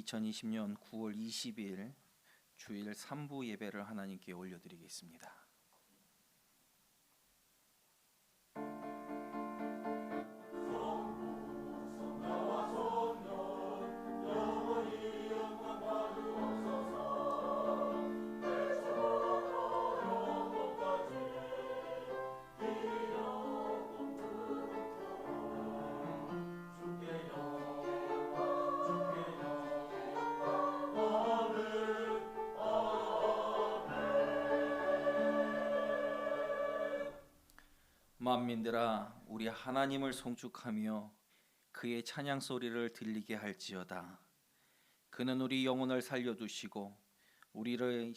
2020년 9월 20일 주일 3부 예배를 하나님께 올려드리겠습니다. 만민들아, 우리 하나님을 송축하며 그의 찬양 소리를 들리게 할지어다. 그는 우리 영혼을 살려두시고 우리를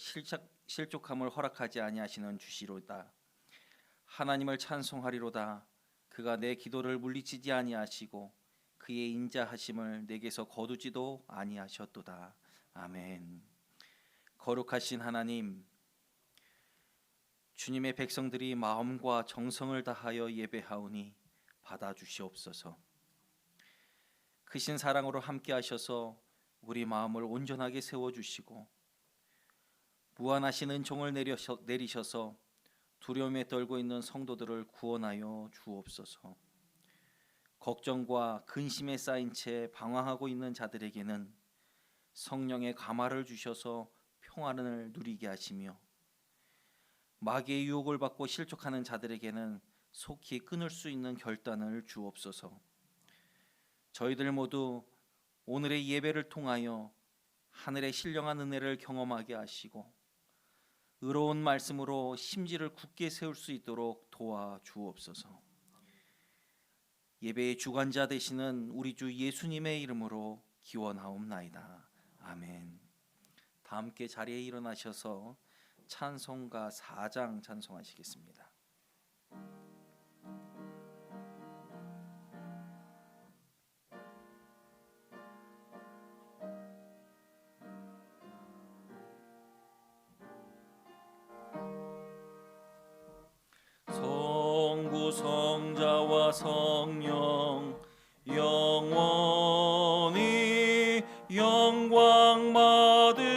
실족함을 허락하지 아니하시는 주시로다. 하나님을 찬송하리로다. 그가 내 기도를 물리치지 아니하시고 그의 인자하심을 내게서 거두지도 아니하셨도다. 아멘. 거룩하신 하나님, 주님의 백성들이 마음과 정성을 다하여 예배하오니 받아주시옵소서. 크신 사랑으로 함께하셔서 우리 마음을 온전하게 세워주시고 무한하신 은총을 내리셔서 두려움에 떨고 있는 성도들을 구원하여 주옵소서. 걱정과 근심에 쌓인 채 방황하고 있는 자들에게는 성령의 감화를 주셔서 평안을 누리게 하시며 마귀의 유혹을 받고 실족하는 자들에게는 속히 끊을 수 있는 결단을 주옵소서. 저희들 모두 오늘의 예배를 통하여 하늘의 신령한 은혜를 경험하게 하시고 의로운 말씀으로 심지를 굳게 세울 수 있도록 도와주옵소서. 예배의 주관자 되시는 우리 주 예수님의 이름으로 기원하옵나이다. 아멘. 다 함께 자리에 일어나셔서 찬송가 4장 찬송하시겠습니다. 성부 성자와 성령 영원히 영광 받으옵소서.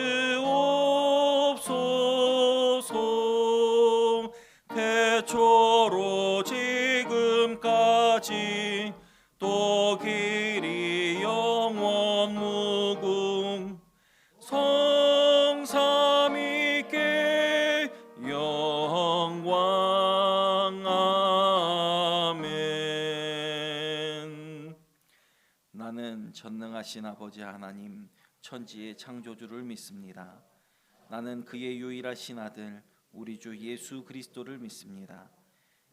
태초로 지금까지 또 길이 영원 무궁 성삼위께 영광. 아멘. 나는 전능하신 아버지 하나님 천지의 창조주를 믿습니다. 나는 그의 유일하신 아들 우리 주 예수 그리스도를 믿습니다.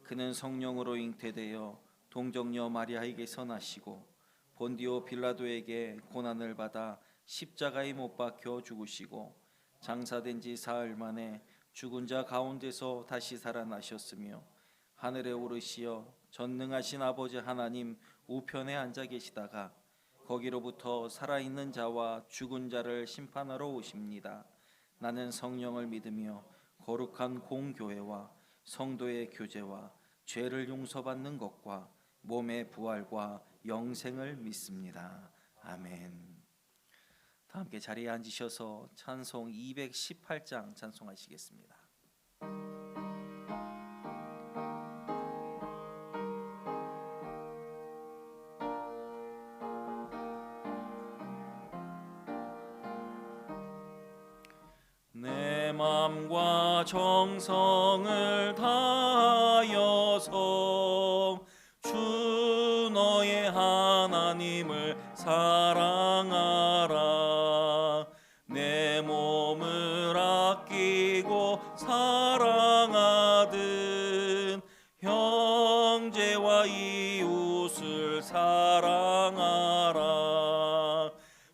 그는 성령으로 잉태되어 동정녀 마리아에게서 나시고 본디오 빌라도에게 고난을 받아 십자가에 못 박혀 죽으시고 장사된 지 사흘 만에 죽은 자 가운데서 다시 살아나셨으며 하늘에 오르시어 전능하신 아버지 하나님 우편에 앉아 계시다가 거기로부터 살아있는 자와 죽은 자를 심판하러 오십니다. 나는 성령을 믿으며 거룩한 공교회와 성도의 교제와 죄를 용서받는 것과 몸의 부활과 영생을 믿습니다. 아멘. 다 함께 자리에 앉으셔서 찬송 218장 찬송하시겠습니다. 내 마음과 정성을 다하여서 주 너의 하나님을 사랑하라. 내 몸을 아끼고 사랑하듯 형제와 이웃을 사랑하라.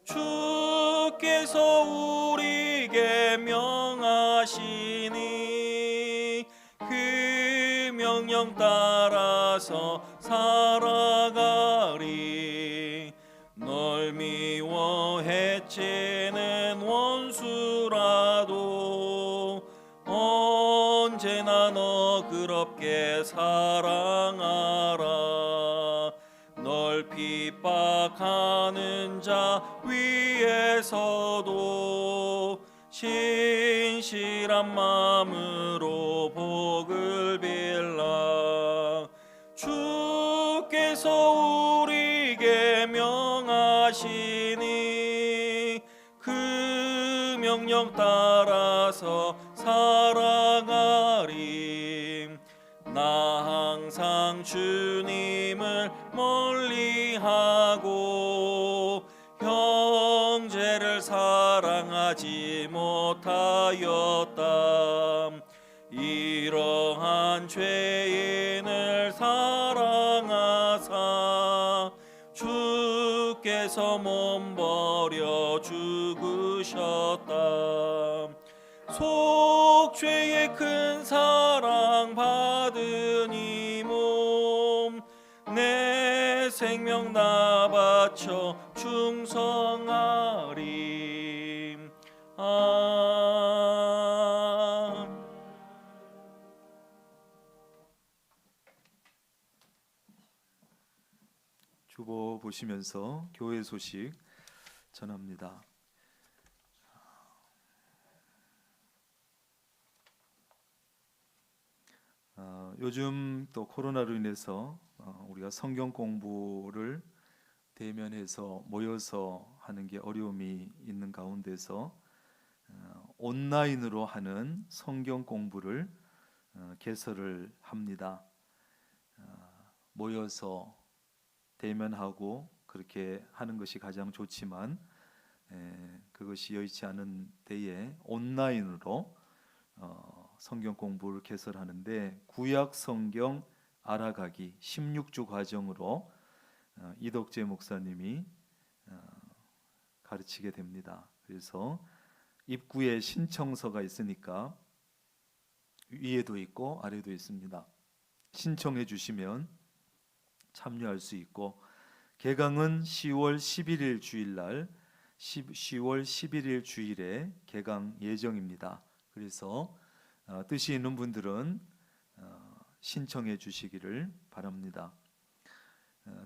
주께서 우리에게 명하시니 그 명령 따라서 살아가리. 널 미워 해치는 원수라도 언제나 너 그렇게 사랑하라. 널 나를 핍박하는 자 위에서도 신실한 마음으로 복을 빌라. 주께서 우리에게 명하시니 그 명령 따라서 살아가리. 나 항상 주님을 멀리하고 형제를 사랑하지 못하였다. 이러한 죄인을 사랑하사 주께서 몸버려 죽으셨다. 속죄의 큰 사랑 받은 이 몸 내 생명 나 바쳐 충성하리. 주보 보시면서 교회 소식 전합니다. 요즘 또 코로나로 인해서 우리가 성경 공부를 대면해서 모여서 하는 게 어려움이 있는 가운데서 온라인으로 하는 성경 공부를 개설을 합니다. 모여서 대면하고 그렇게 하는 것이 가장 좋지만 그것이 여의치 않은 때에 온라인으로 성경 공부를 개설하는데 구약 성경 알아가기 16주 과정으로 이덕재 목사님이 가르치게 됩니다. 그래서 입구에 신청서가 있으니까 위에도 있고 아래도 있습니다. 신청해 주시면 참여할 수 있고 개강은 10월 11일 주일날 10월 11일 주일에 개강 예정입니다. 그래서 뜻이 있는 분들은 신청해 주시기를 바랍니다.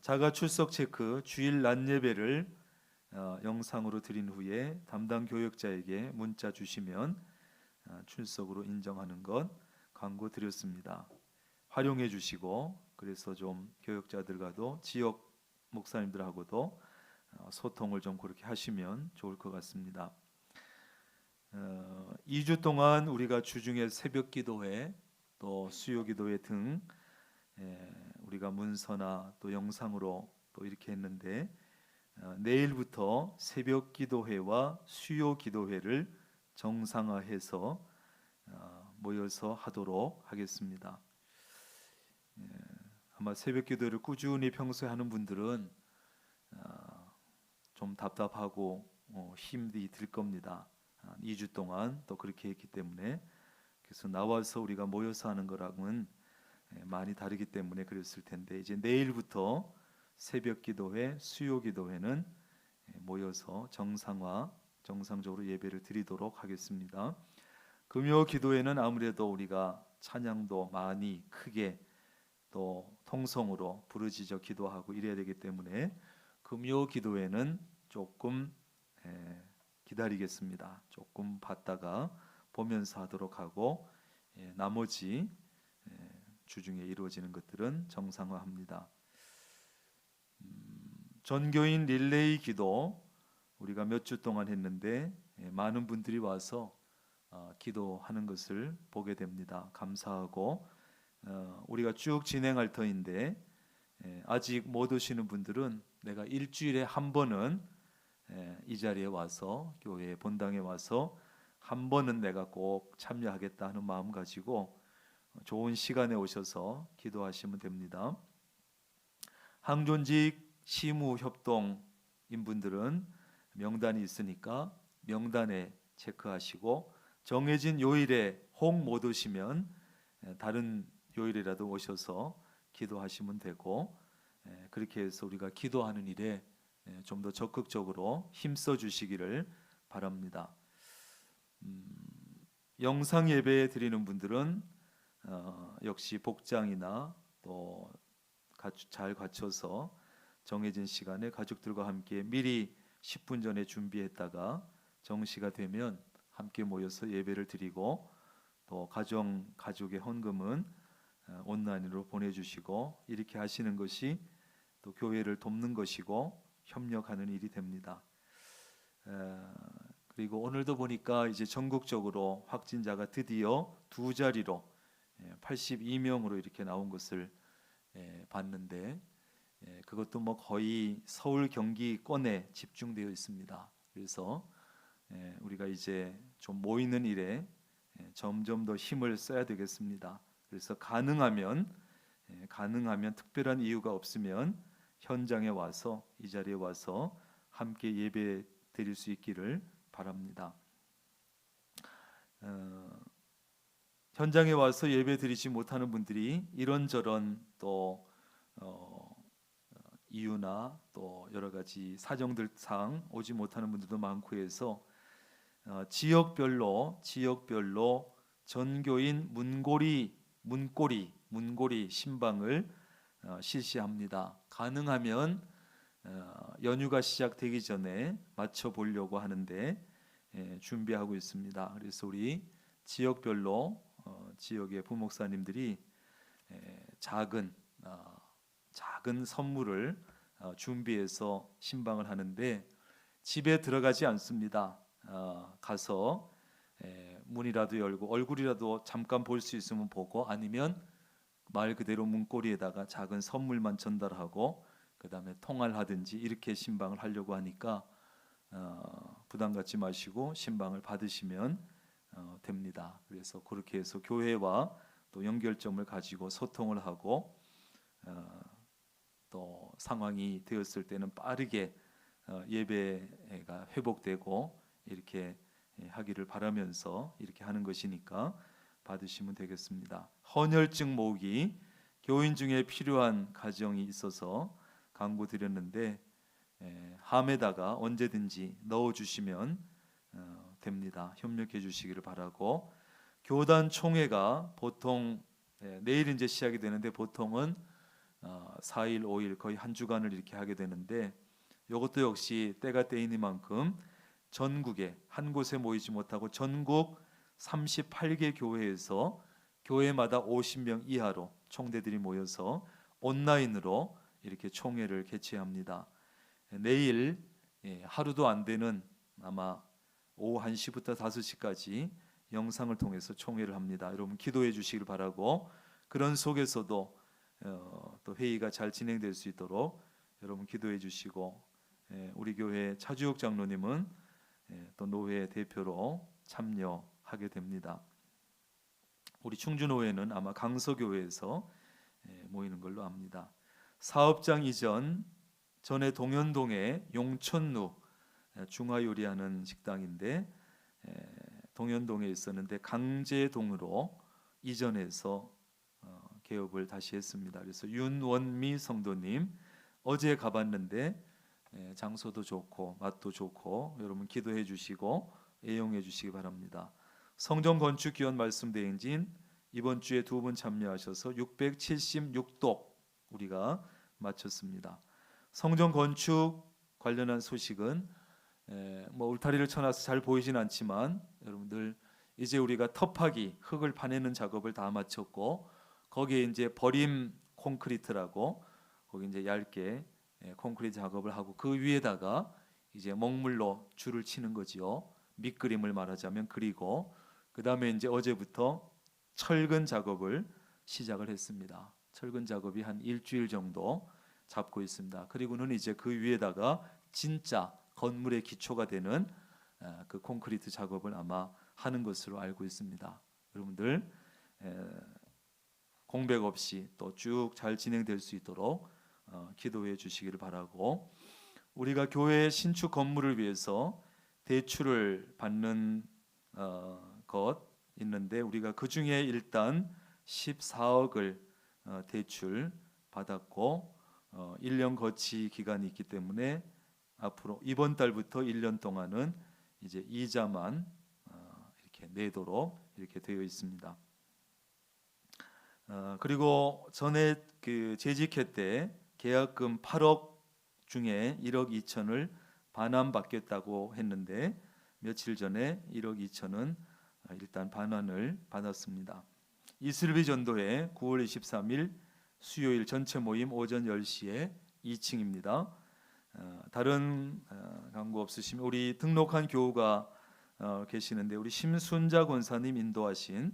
자가 출석 체크 주일 낮 예배를 영상으로 드린 후에 담당 교역자에게 문자 주시면 출석으로 인정하는 것 광고 드렸습니다. 활용해 주시고 그래서 좀 교역자들과도 지역 목사님들하고도 소통을 좀 그렇게 하시면 좋을 것 같습니다. 2주 동안 우리가 주중에 새벽 기도회 또 수요 기도회 등 우리가 문서나 또 영상으로 또 이렇게 했는데 내일부터 새벽 기도회와 수요 기도회를 정상화해서 모여서 하도록 하겠습니다. 아마 새벽 기도를 꾸준히 평소에 하는 분들은 좀 답답하고 힘이 들 겁니다. 2주 동안 또 그렇게 했기 때문에 그래서 나와서 우리가 모여서 하는 거랑은 많이 다르기 때문에 그랬을 텐데 이제 내일부터 새벽 기도회, 수요 기도회는 모여서 정상적으로 예배를 드리도록 하겠습니다. 금요 기도회는 아무래도 우리가 찬양도 많이 크게 또 통성으로 부르짖어 기도하고 이래야 되기 때문에 금요 기도회는 조금 기다리겠습니다. 조금 봤다가 보면서 하도록 하고 나머지 주중에 이루어지는 것들은 정상화합니다. 전교인 릴레이 기도 우리가 몇 주 동안 했는데 많은 분들이 와서 기도하는 것을 보게 됩니다. 감사하고 우리가 쭉 진행할 터인데 아직 못 오시는 분들은 내가 일주일에 한 번은 이 자리에 와서 교회 본당에 와서 한 번은 내가 꼭 참여하겠다 하는 마음 가지고 좋은 시간에 오셔서 기도하시면 됩니다. 항존직 시무협동인 분들은 명단이 있으니까 명단에 체크하시고 정해진 요일에 혹 못 오시면 다른 요일이라도 오셔서 기도하시면 되고 그렇게 해서 우리가 기도하는 일에 좀 더 적극적으로 힘써 주시기를 바랍니다. 영상 예배 드리는 분들은 역시 복장이나 또 잘 갖춰서 정해진 시간에 가족들과 함께 미리 10분 전에 준비했다가 정시가 되면 함께 모여서 예배를 드리고 또 가족의 헌금은 온라인으로 보내주시고 이렇게 하시는 것이 또 교회를 돕는 것이고 협력하는 일이 됩니다. 그리고 오늘도 보니까 이제 전국적으로 확진자가 드디어 두 자리로 82명으로 이렇게 나온 것을 봤는데 그것도 뭐 거의 서울 경기권에 집중되어 있습니다. 그래서 우리가 이제 좀 모이는 일에 점점 더 힘을 써야 되겠습니다. 그래서 가능하면 특별한 이유가 없으면 현장에 와서 이 자리에 와서 함께 예배 드릴 수 있기를 바랍니다. 현장에 와서 예배 드리지 못하는 분들이 이런저런 또 이유나 또 여러 가지 사정들상 오지 못하는 분들도 많고 해서 지역별로 전교인 문고리 신방을 실시합니다. 가능하면 연휴가 시작되기 전에 맞춰 보려고 하는데 준비하고 있습니다. 그래서 우리 지역별로 지역의 부목사님들이 작은 선물을 준비해서 신방을 하는데 집에 들어가지 않습니다. 가서 문이라도 열고 얼굴이라도 잠깐 볼 수 있으면 보고 아니면 말 그대로 문고리에다가 작은 선물만 전달하고 그 다음에 통화를 하든지 이렇게 신방을 하려고 하니까 부담 갖지 마시고 신방을 받으시면 됩니다. 그래서 그렇게 해서 교회와 또 연결점을 가지고 소통을 하고 또 상황이 되었을 때는 빠르게 예배가 회복되고 이렇게 하기를 바라면서 이렇게 하는 것이니까 받으시면 되겠습니다. 헌혈증 모으기 교인 중에 필요한 가정이 있어서 광고 드렸는데 함에다가 언제든지 넣어주시면 됩니다. 협력해 주시기를 바라고 교단 총회가 보통 내일 이제 시작이 되는데 보통은 4일, 5일 거의 한 주간을 이렇게 하게 되는데 이것도 역시 때가 때이니만큼 전국에 한 곳에 모이지 못하고 전국 38개 교회에서 교회마다 50명 이하로 총대들이 모여서 온라인으로 이렇게 총회를 개최합니다. 내일 하루도 안 되는 아마 오후 1시부터 5시까지 영상을 통해서 총회를 합니다. 여러분 기도해 주시길 바라고 그런 속에서도 또 회의가 잘 진행될 수 있도록 여러분 기도해 주시고 우리 교회 차주혁 장로님은 또 노회 대표로 참여하게 됩니다. 우리 충주노회는 아마 강서교회에서 모이는 걸로 압니다. 사업장 이전 전에 동현동에 용천루 중화요리하는 식당인데 동현동에 있었는데 강제동으로 이전해서 개업을 다시 했습니다. 그래서 윤원미 성도님 어제 가봤는데 장소도 좋고 맛도 좋고 여러분 기도해 주시고 애용해 주시기 바랍니다. 성전 건축 기원 말씀 대행진 이번 주에 2분 참여하셔서 676독 우리가 마쳤습니다. 성전 건축 관련한 소식은 뭐 울타리를 쳐놔서 잘 보이진 않지만 여러분들 이제 우리가 터파기 흙을 파내는 작업을 다 마쳤고 거기에 이제 버림 콘크리트라고 거기 이제 얇게 콘크리트 작업을 하고 그 위에다가 이제 먹물로 줄을 치는 거지요. 밑그림을 말하자면 그리고 그 다음에 이제 어제부터 철근 작업을 시작을 했습니다. 철근 작업이 한 일주일 정도 잡고 있습니다. 그리고는 이제 그 위에다가 진짜 건물의 기초가 되는 그 콘크리트 작업을 아마 하는 것으로 알고 있습니다. 여러분들 공백 없이 또 쭉 잘 진행될 수 있도록 기도해 주시기를 바라고 우리가 교회 신축 건물을 위해서 대출을 받는 것 있는데 우리가 그 중에 일단 14억을 대출 받았고 1년 거치 기간이 있기 때문에 앞으로 이번 달부터 1년 동안은 이제 이자만 이렇게 내도록 이렇게 되어 있습니다. 그리고 전에 그 재직회 때 계약금 8억 중에 1억 2천을 반환받겠다고 했는데 며칠 전에 1억 2천은 일단 반환을 받았습니다. 이슬비 전도회 9월 23일 수요일 전체 모임 오전 10시에 2층입니다. 다른 광고 없으시면 우리 등록한 교우가 계시는데 우리 심순자 권사님 인도하신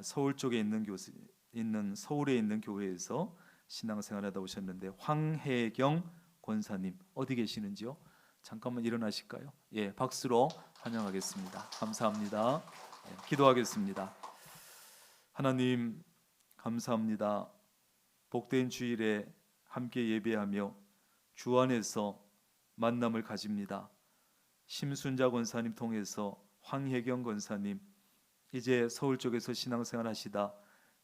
서울 쪽에 있는 서울에 있는 교회에서 신앙생활하다 오셨는데 황혜경 권사님 어디 계시는지요? 잠깐만 일어나실까요? 예, 박수로 환영하겠습니다. 감사합니다. 예, 기도하겠습니다. 하나님 감사합니다. 복된 주일에 함께 예배하며 주 안에서 만남을 가집니다. 심순자 권사님 통해서 황혜경 권사님 이제 서울 쪽에서 신앙생활 하시다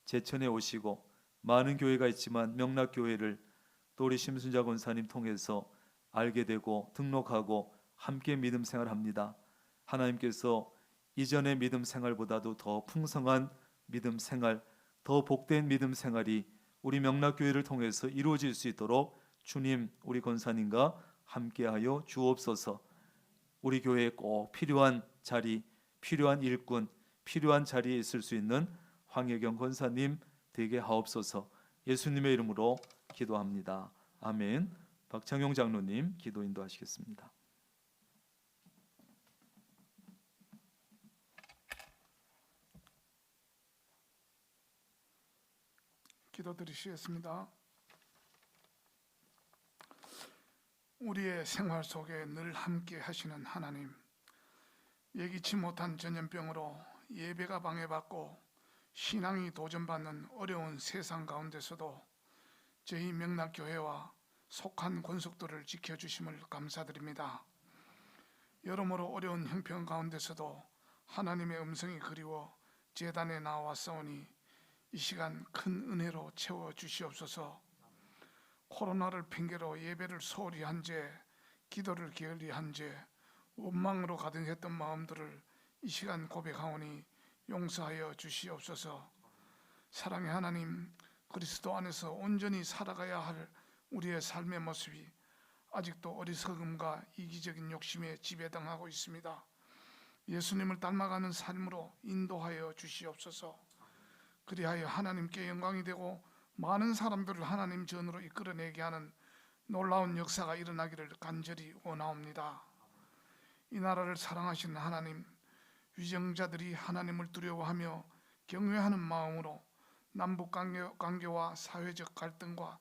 제천에 오시고 많은 교회가 있지만 명락교회를 또 우리 심순자 권사님 통해서 알게 되고 등록하고 함께 믿음 생활합니다. 하나님께서 이전의 믿음 생활보다도 더 풍성한 믿음 생활, 더 복된 믿음 생활이 우리 명락교회를 통해서 이루어질 수 있도록 주님 우리 권사님과 함께하여 주옵소서. 우리 교회에 꼭 필요한 자리, 필요한 일꾼, 필요한 자리에 있을 수 있는 황혜경 권사님 되게 하옵소서. 예수님의 이름으로 기도합니다. 아멘. 박창용 장로님 기도 인도하시겠습니다. 기도드리시겠습니다. 우리의 생활 속에 늘 함께 하시는 하나님, 예기치 못한 전염병으로 예배가 방해받고 신앙이 도전받는 어려운 세상 가운데서도 저희 명락교회와 속한 권속들을 지켜주심을 감사드립니다. 여러모로 어려운 형편 가운데서도 하나님의 음성이 그리워 제단에 나왔사오니 이 시간 큰 은혜로 채워주시옵소서. 코로나를 핑계로 예배를 소홀히 한 죄, 기도를 게을리한 죄, 원망으로 가득했던 마음들을 이 시간 고백하오니 용서하여 주시옵소서. 사랑의 하나님, 그리스도 안에서 온전히 살아가야 할 우리의 삶의 모습이 아직도 어리석음과 이기적인 욕심에 지배당하고 있습니다. 예수님을 닮아가는 삶으로 인도하여 주시옵소서. 그리하여 하나님께 영광이 되고 많은 사람들을 하나님 전으로 이끌어내게 하는 놀라운 역사가 일어나기를 간절히 원하옵니다. 이 나라를 사랑하시는 하나님, 위정자들이 하나님을 두려워하며 경외하는 마음으로 남북 관계와 사회적 갈등과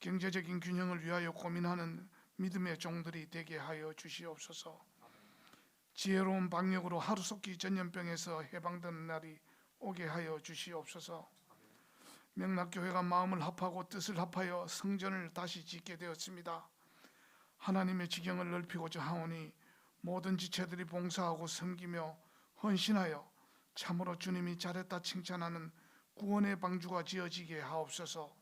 경제적인 균형을 위하여 고민하는 믿음의 종들이 되게 하여 주시옵소서. 지혜로운 방역으로 하루속히 전염병에서 해방되는 날이 오게 하여 주시옵소서. 명락교회가 마음을 합하고 뜻을 합하여 성전을 다시 짓게 되었습니다. 하나님의 지경을 넓히고자 하오니 모든 지체들이 봉사하고 섬기며 헌신하여 참으로 주님이 잘했다 칭찬하는 구원의 방주가 지어지게 하옵소서.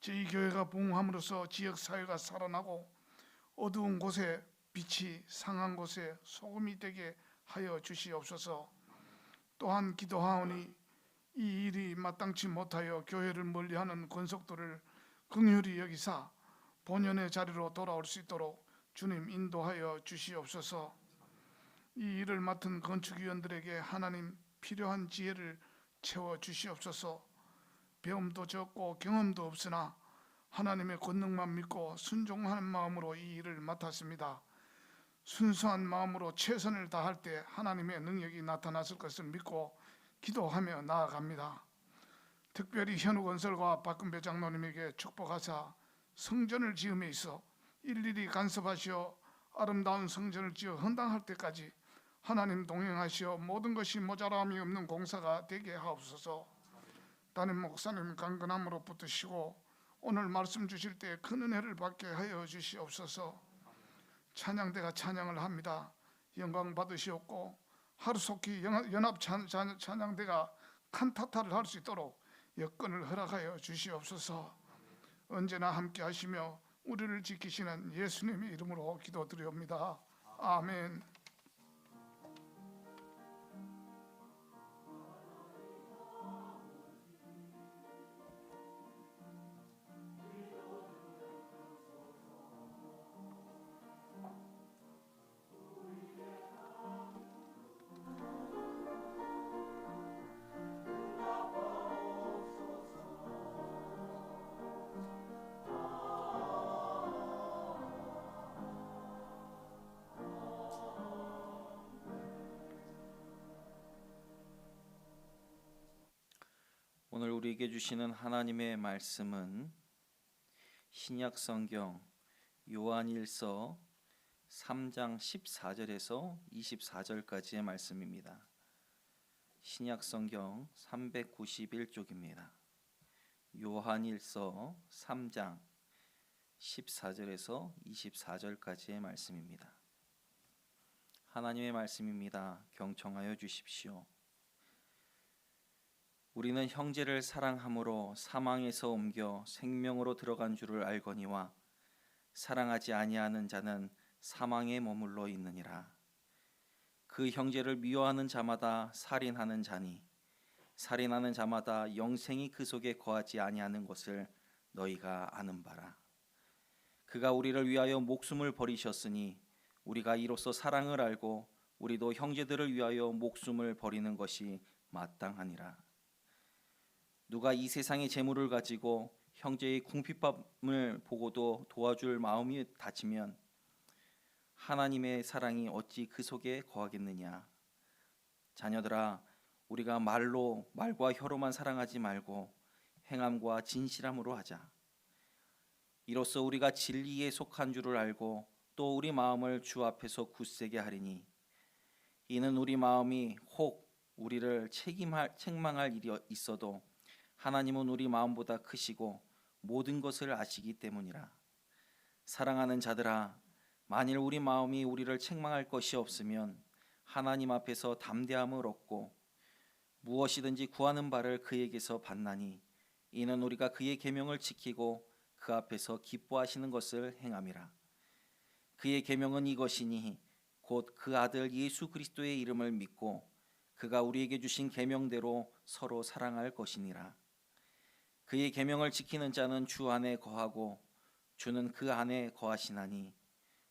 저희 교회가 부흥함으로써 지역사회가 살아나고 어두운 곳에 빛이, 상한 곳에 소금이 되게 하여 주시옵소서. 또한 기도하오니 이 일이 마땅치 못하여 교회를 멀리하는 권속들을 긍휼히 여기사 본연의 자리로 돌아올 수 있도록 주님 인도하여 주시옵소서. 이 일을 맡은 건축위원들에게 하나님 필요한 지혜를 채워 주시옵소서. 배움도 적고 경험도 없으나 하나님의 권능만 믿고 순종하는 마음으로 이 일을 맡았습니다. 순수한 마음으로 최선을 다할 때 하나님의 능력이 나타났을 것을 믿고 기도하며 나아갑니다. 특별히 현우건설과 박근배 장로님에게 축복하사 성전을 지음에 있어 일일이 간섭하시어 아름다운 성전을 지어 헌당할 때까지 하나님 동행하시어 모든 것이 모자람이 없는 공사가 되게 하옵소서. 담임 목사님 강건함으로 붙드시고 오늘 말씀 주실 때 큰 은혜를 받게 하여 주시옵소서. 찬양대가 찬양을 합니다. 영광 받으시옵고 하루속히 연합 찬양대가 칸타타를 할 수 있도록 여건을 허락하여 주시옵소서. 언제나 함께 하시며 우리를 지키시는 예수님의 이름으로 기도드리옵니다. 아멘. 우리에게 주시는 하나님의 말씀은 신약 성경 요한일서 3장 14절에서 24절까지의 말씀입니다. 신약 성경 391쪽입니다. 요한일서 3장 14절에서 24절까지의 말씀입니다. 하나님의 말씀입니다. 경청하여 주십시오. 우리는 형제를 사랑함으로 사망에서 옮겨 생명으로 들어간 줄을 알거니와 사랑하지 아니하는 자는 사망에 머물러 있느니라. 그 형제를 미워하는 자마다 살인하는 자니 살인하는 자마다 영생이 그 속에 거하지 아니하는 것을 너희가 아는 바라. 그가 우리를 위하여 목숨을 버리셨으니 우리가 이로써 사랑을 알고 우리도 형제들을 위하여 목숨을 버리는 것이 마땅하니라. 누가 이 세상의 재물을 가지고 형제의 궁핍함을 보고도 도와줄 마음이 닫히면 하나님의 사랑이 어찌 그 속에 거하겠느냐. 자녀들아, 우리가 말과 혀로만 사랑하지 말고 행함과 진실함으로 하자. 이로써 우리가 진리에 속한 줄을 알고 또 우리 마음을 주 앞에서 굳세게 하리니 이는 우리 마음이 혹 우리를 책망할 일이 있어도 하나님은 우리 마음보다 크시고 모든 것을 아시기 때문이라. 사랑하는 자들아, 만일 우리 마음이 우리를 책망할 것이 없으면 하나님 앞에서 담대함을 얻고 무엇이든지 구하는 바를 그에게서 받나니 이는 우리가 그의 계명을 지키고 그 앞에서 기뻐하시는 것을 행함이라. 그의 계명은 이것이니 곧 그 아들 예수 그리스도의 이름을 믿고 그가 우리에게 주신 계명대로 서로 사랑할 것이니라. 그의 계명을 지키는 자는 주 안에 거하고 주는 그 안에 거하시나니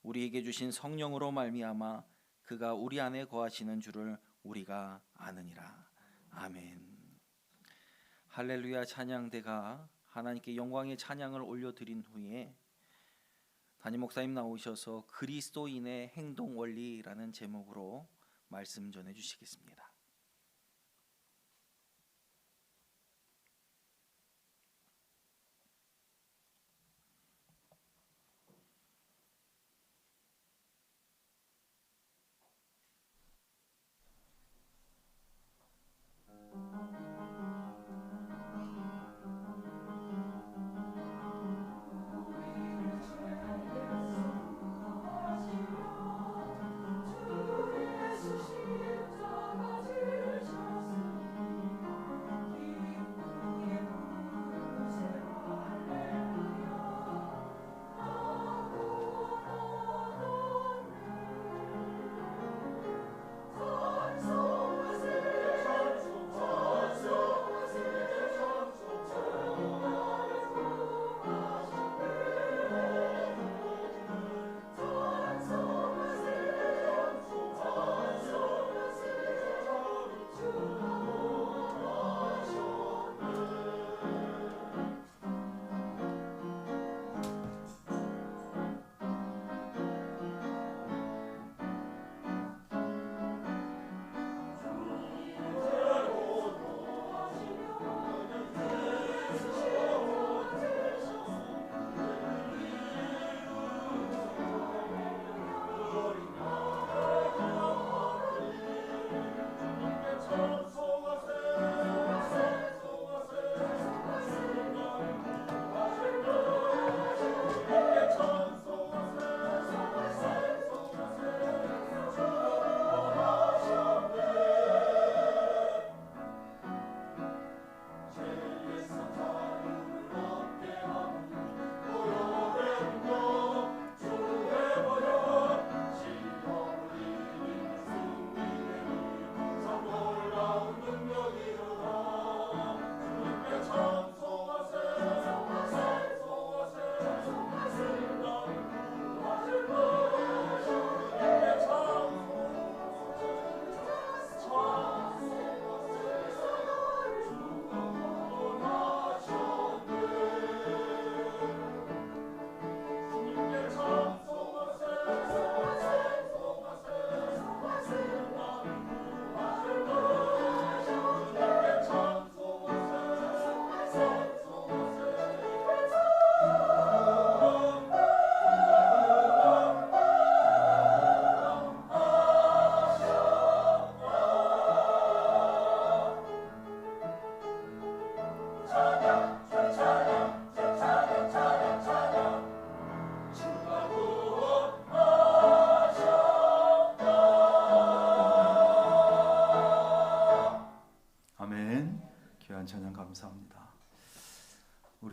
우리에게 주신 성령으로 말미암아 그가 우리 안에 거하시는 줄을 우리가 아느니라. 아멘. 할렐루야. 찬양대가 하나님께 영광의 찬양을 올려드린 후에 담임 목사님 나오셔서 그리스도인의 행동 원리라는 제목으로 말씀 전해 주시겠습니다.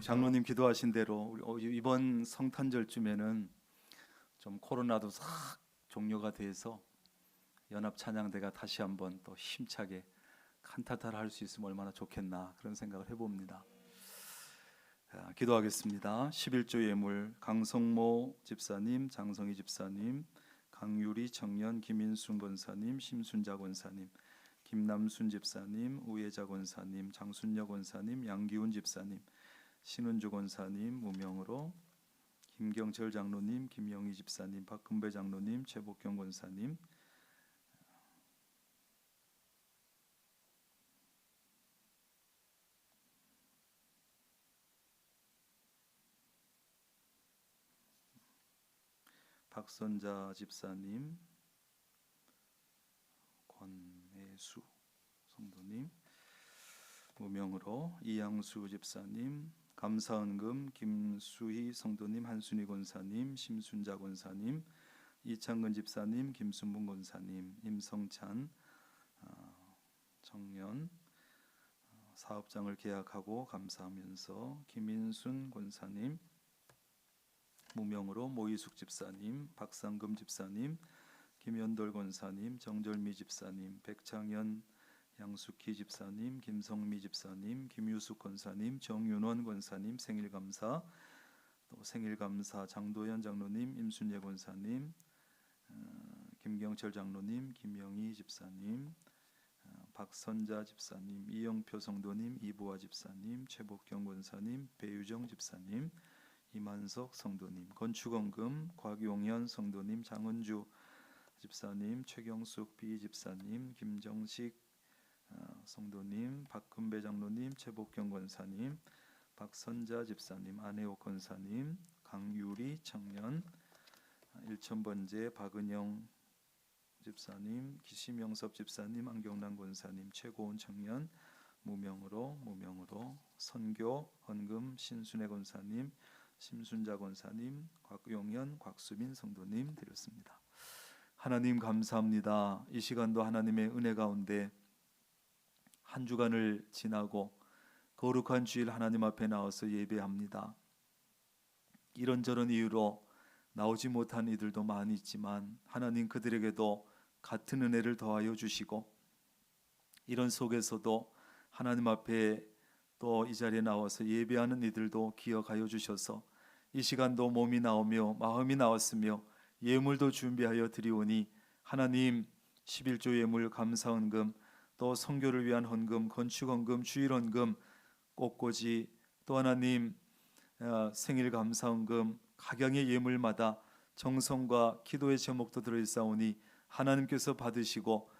장로님 기도하신 대로 이번 성탄절쯤에는 좀 코로나도 싹 종료가 돼서 연합 찬양대가 다시 한번 또 힘차게 칸타타를 할 수 있으면 얼마나 좋겠나 그런 생각을 해봅니다. 기도하겠습니다. 11조 예물 강성모 집사님, 장성희 집사님, 강유리 청년, 김인순 권사님, 심순자 권사님, 김남순 집사님, 우혜자 권사님, 장순여 권사님, 양기훈 집사님, 신은주 권사님 무명으로, 김경철 장로님, 김영희 집사님, 박금배 장로님, 최복경 권사님, 박선자 집사님, 권혜수 성도님 무명으로, 이양수 집사님, 감사헌금 김수희 성도님, 한순희 권사님, 심순자 권사님, 이창근 집사님, 김순분 권사님, 임성찬 청년 사업장을 계약하고 감사하면서, 김인순 권사님 무명으로, 모이숙 집사님, 박상금 집사님, 김연돌 권사님, 정절미 집사님, 백창현 양숙희 집사님, 김성미 집사님, 김유숙 권사님, 정윤원 권사님 생일감사, 또 생일감사 장도현 장로님, 임순예 권사님, 김경철 장로님, 김영희 집사님, 박선자 집사님, 이영표 성도님, 이보아 집사님, 최복경 권사님, 배유정 집사님, 이만석 성도님, 건축원금 곽용현 성도님, 장은주 집사님, 최경숙 비 집사님, 김정식 성도님, 박금배 장로님, 최복경 권사님, 박선자 집사님, 안혜옥 권사님, 강유리 청년, 일천번제 박은영 집사님, 기시명섭 집사님, 안경란 권사님, 최고온 청년 무명으로, 선교 헌금 신순애 권사님, 심순자 권사님, 곽용현, 곽수민 성도님 드렸습니다. 하나님 감사합니다. 이 시간도 하나님의 은혜 가운데 한 주간을 지나고 거룩한 주일 하나님 앞에 나와서 예배합니다. 이런저런 이유로 나오지 못한 이들도 많이 있지만 하나님 그들에게도 같은 은혜를 더하여 주시고, 이런 속에서도 하나님 앞에 또 이 자리에 나와서 예배하는 이들도 기억하여 주셔서 이 시간도 몸이 나오며 마음이 나왔으며 예물도 준비하여 드리오니, 하나님 11조 예물 감사헌금, 또 선교를 위한 헌금, 건축헌금, 주일헌금, 꽃꽂이, 또 하나님 생일 감사헌금, 각양의 예물마다 정성과 기도의 제목도 들어있사오니 하나님께서 받으시고,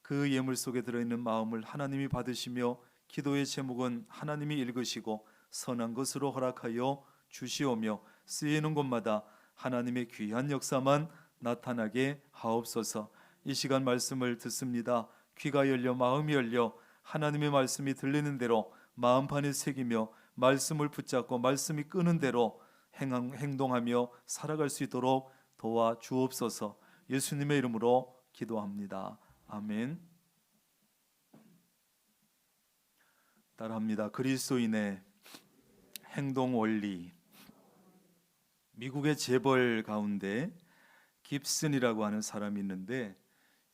그 예물 속에 들어있는 마음을 하나님이 받으시며 기도의 제목은 하나님이 읽으시고 선한 것으로 허락하여 주시오며, 쓰이는 곳마다 하나님의 귀한 역사만 나타나게 하옵소서. 이 시간 말씀을 듣습니다. 귀가 열려 마음이 열려 하나님의 말씀이 들리는 대로 마음판에 새기며 말씀을 붙잡고 말씀이 끄는 대로 행동하며 살아갈 수 있도록 도와주옵소서. 예수님의 이름으로 기도합니다. 아멘. 따라합니다. 그리스도인의 행동 원리. 미국의 재벌 가운데 깁슨이라고 하는 사람이 있는데,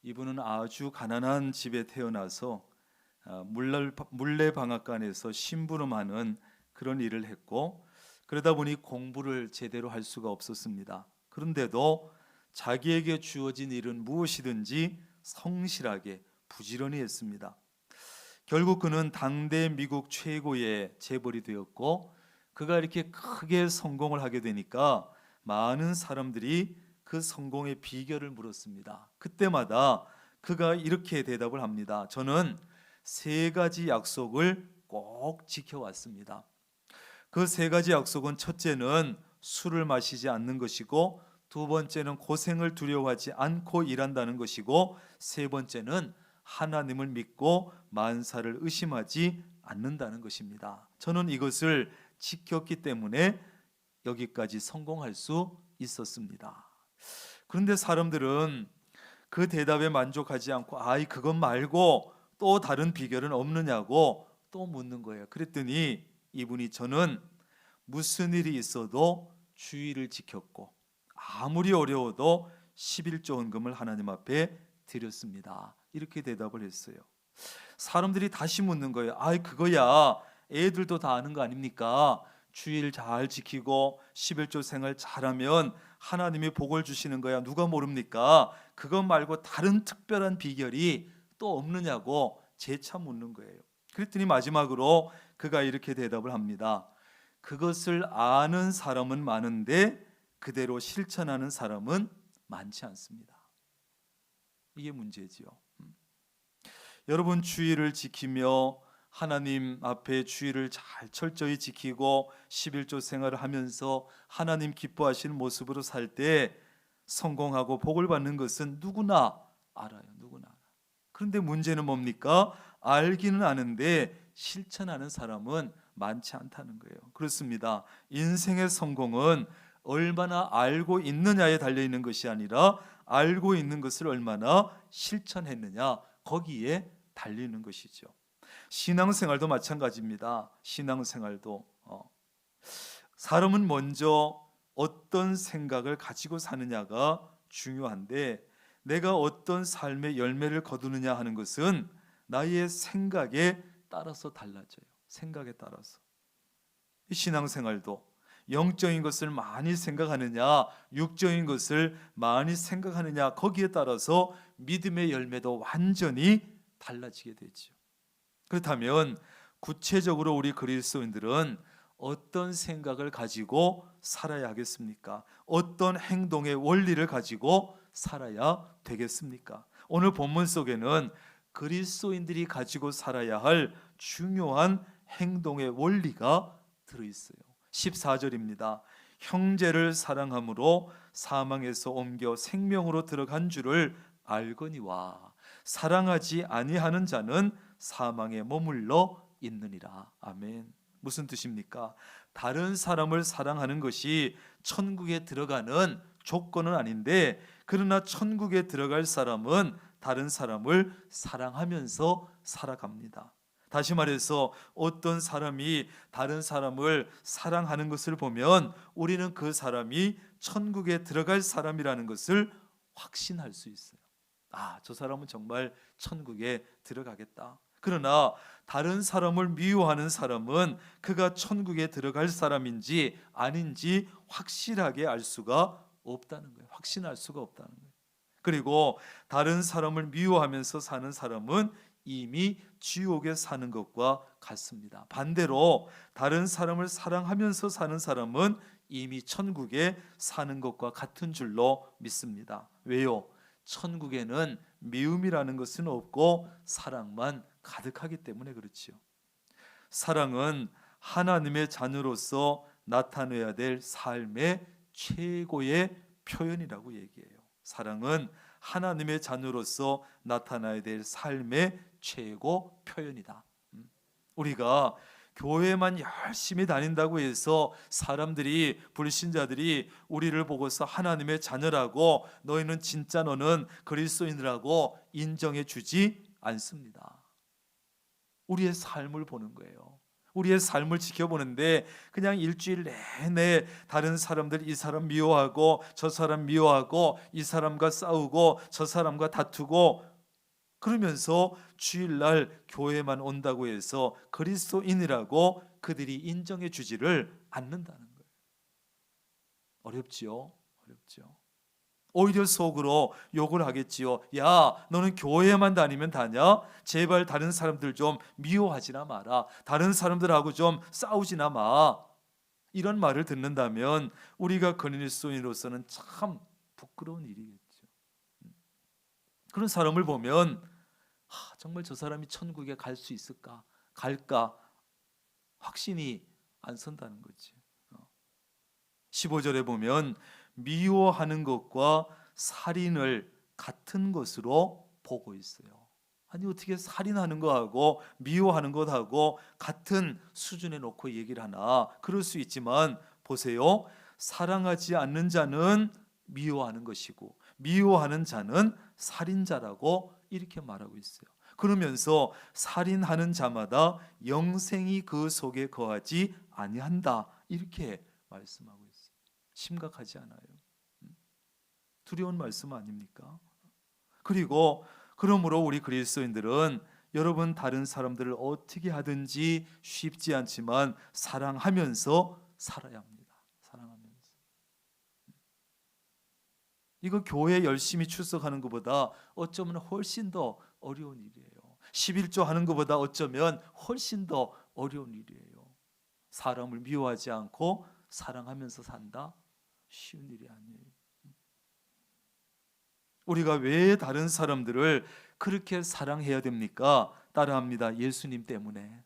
이분은 아주 가난한 집에 태어나서 물레방앗간에서 심부름하는 그런 일을 했고, 그러다 보니 공부를 제대로 할 수가 없었습니다. 그런데도 자기에게 주어진 일은 무엇이든지 성실하게 부지런히 했습니다. 결국 그는 당대 미국 최고의 재벌이 되었고, 그가 이렇게 크게 성공을 하게 되니까 많은 사람들이 그 성공의 비결을 물었습니다. 그때마다 그가 이렇게 대답을 합니다. 저는 3가지 약속을 꼭 지켜왔습니다. 그 3가지 약속은, 첫째는 술을 마시지 않는 것이고, 2번째는 고생을 두려워하지 않고 일한다는 것이고, 3번째는 하나님을 믿고 만사를 의심하지 않는다는 것입니다. 저는 이것을 지켰기 때문에 여기까지 성공할 수 있었습니다. 그런데 사람들은 그 대답에 만족하지 않고, 그것 말고 또 다른 비결은 없느냐고 또 묻는 거예요. 그랬더니 이분이, 저는 무슨 일이 있어도 주의를 지켰고 아무리 어려워도 11조 헌금을 하나님 앞에 드렸습니다. 이렇게 대답을 했어요. 사람들이 다시 묻는 거예요. 아이 그거야 애들도 다 아는 거 아닙니까? 주일 잘 지키고 11조 생활 잘하면 하나님이 복을 주시는 거야. 누가 모릅니까? 그것 말고 다른 특별한 비결이 또 없느냐고 재차 묻는 거예요. 그랬더니 마지막으로 그가 이렇게 대답을 합니다. 그것을 아는 사람은 많은데 그대로 실천하는 사람은 많지 않습니다. 이게 문제지요. 여러분 주의를 지키며 하나님 앞에 주의를 잘 철저히 지키고 11조 생활을 하면서 하나님 기뻐하시는 모습으로 살 때 성공하고 복을 받는 것은 누구나 알아요. 누구나 알아요. 그런데 문제는 뭡니까? 알기는 아는데 실천하는 사람은 많지 않다는 거예요. 그렇습니다. 인생의 성공은 얼마나 알고 있느냐에 달려있는 것이 아니라 알고 있는 것을 얼마나 실천했느냐 거기에 달리는 것이죠. 신앙생활도 마찬가지입니다. 신앙생활도 사람은 먼저 어떤 생각을 가지고 사느냐가 중요한데 내가 어떤 삶의 열매를 거두느냐 하는 것은 나의 생각에 따라서 달라져요. 생각에 따라서. 신앙생활도 영적인 것을 많이 생각하느냐 육적인 것을 많이 생각하느냐 거기에 따라서 믿음의 열매도 완전히 달라지게 되죠. 그렇다면 구체적으로 우리 그리스도인들은 어떤 생각을 가지고 살아야 하겠습니까? 어떤 행동의 원리를 가지고 살아야 되겠습니까? 오늘 본문 속에는 그리스도인들이 가지고 살아야 할 중요한 행동의 원리가 들어있어요. 14절입니다. 형제를 사랑함으로 사망에서 옮겨 생명으로 들어간 줄을 알거니와 사랑하지 아니하는 자는 사망에 머물러 있느니라. 아멘. 무슨 뜻입니까? 다른 사람을 사랑하는 것이 천국에 들어가는 조건은 아닌데 그러나 천국에 들어갈 사람은 다른 사람을 사랑하면서 살아갑니다. 다시 말해서 어떤 사람이 다른 사람을 사랑하는 것을 보면 우리는 그 사람이 천국에 들어갈 사람이라는 것을 확신할 수 있어요. 아, 저 사람은 정말 천국에 들어가겠다. 그러나 다른 사람을 미워하는 사람은 그가 천국에 들어갈 사람인지 아닌지 확실하게 알 수가 없다는 거예요. 확신할 수가 없다는 거예요. 그리고 다른 사람을 미워하면서 사는 사람은 이미 지옥에 사는 것과 같습니다. 반대로 다른 사람을 사랑하면서 사는 사람은 이미 천국에 사는 것과 같은 줄로 믿습니다. 왜요? 천국에는 미움이라는 것은 없고 사랑만 가득하기 때문에 그렇지요. 사랑은 하나님의 자녀로서 나타내야 될 삶의 최고의 표현이라고 얘기해요. 사랑은 하나님의 자녀로서 나타나야 될 삶의 최고 표현이다. 우리가 교회만 열심히 다닌다고 해서 사람들이 불신자들이 우리를 보고서 하나님의 자녀라고 너희는 진짜 너는 그리스도인이라고 인정해 주지 않습니다. 우리의 삶을 보는 거예요. 우리의 삶을 지켜보는데 그냥 일주일 내내 다른 사람들 이 사람 미워하고 저 사람 미워하고 이 사람과 싸우고 저 사람과 다투고 그러면서 주일날 교회만 온다고 해서 그리스도인이라고 그들이 인정해 주지를 않는다는 거예요. 어렵지요? 어렵죠. 오히려 속으로 욕을 하겠지요. 야, 너는 교회만 다니면 다냐? 제발 다른 사람들 좀 미워하지나 마라. 다른 사람들하고 좀 싸우지나 마. 이런 말을 듣는다면 우리가 그리스도인으로서는 참 부끄러운 일이겠죠. 그런 사람을 보면 정말 저 사람이 천국에 갈 수 있을까? 갈까? 확신이 안 선다는 거지. 15절에 보면 미워하는 것과 살인을 같은 것으로 보고 있어요. 아니 어떻게 살인하는 거하고 미워하는 것하고 같은 수준에 놓고 얘기를 하나? 그럴 수 있지만 보세요. 사랑하지 않는 자는 미워하는 것이고 미워하는 자는 살인자라고 이렇게 말하고 있어요. 그러면서 살인하는 자마다 영생이 그 속에 거하지 아니한다 이렇게 말씀하고 있어요. 심각하지 않아요? 두려운 말씀 아닙니까? 그리고 그러므로 우리 그리스도인들은 여러분 다른 사람들을 어떻게 하든지 쉽지 않지만 사랑하면서 살아야 합니다. 사랑하면서. 이거 교회 열심히 출석하는 것보다 어쩌면 훨씬 더 어려운 일이에요. 11조 하는 것보다 어쩌면 훨씬 더 어려운 일이에요. 사람을 미워하지 않고 사랑하면서 산다? 쉬운 일이 아니에요. 우리가 왜 다른 사람들을 그렇게 사랑해야 됩니까? 따라합니다. 예수님 때문에.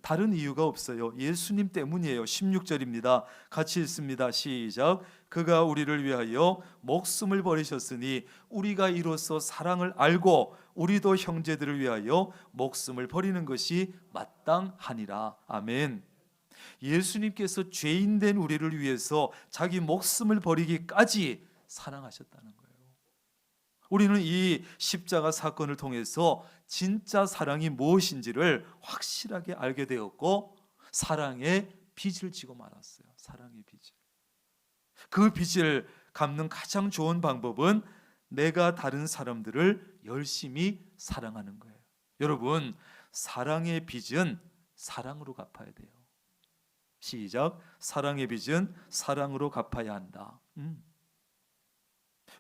다른 이유가 없어요. 예수님 때문이에요. 16절입니다. 같이 읽습니다. 시작. 그가 우리를 위하여 목숨을 버리셨으니 우리가 이로써 사랑을 알고 우리도 형제들을 위하여 목숨을 버리는 것이 마땅하니라. 아멘. 예수님께서 죄인된 우리를 위해서 자기 목숨을 버리기까지 사랑하셨다는 거예요. 우리는 이 십자가 사건을 통해서 진짜 사랑이 무엇인지를 확실하게 알게 되었고 사랑의 빚을 지고 말았어요. 사랑의 빚을. 그 빚을 갚는 가장 좋은 방법은 내가 다른 사람들을 열심히 사랑하는 거예요. 여러분, 사랑의 빚은 사랑으로 갚아야 돼요. 시작. 사랑의 빚은 사랑으로 갚아야 한다.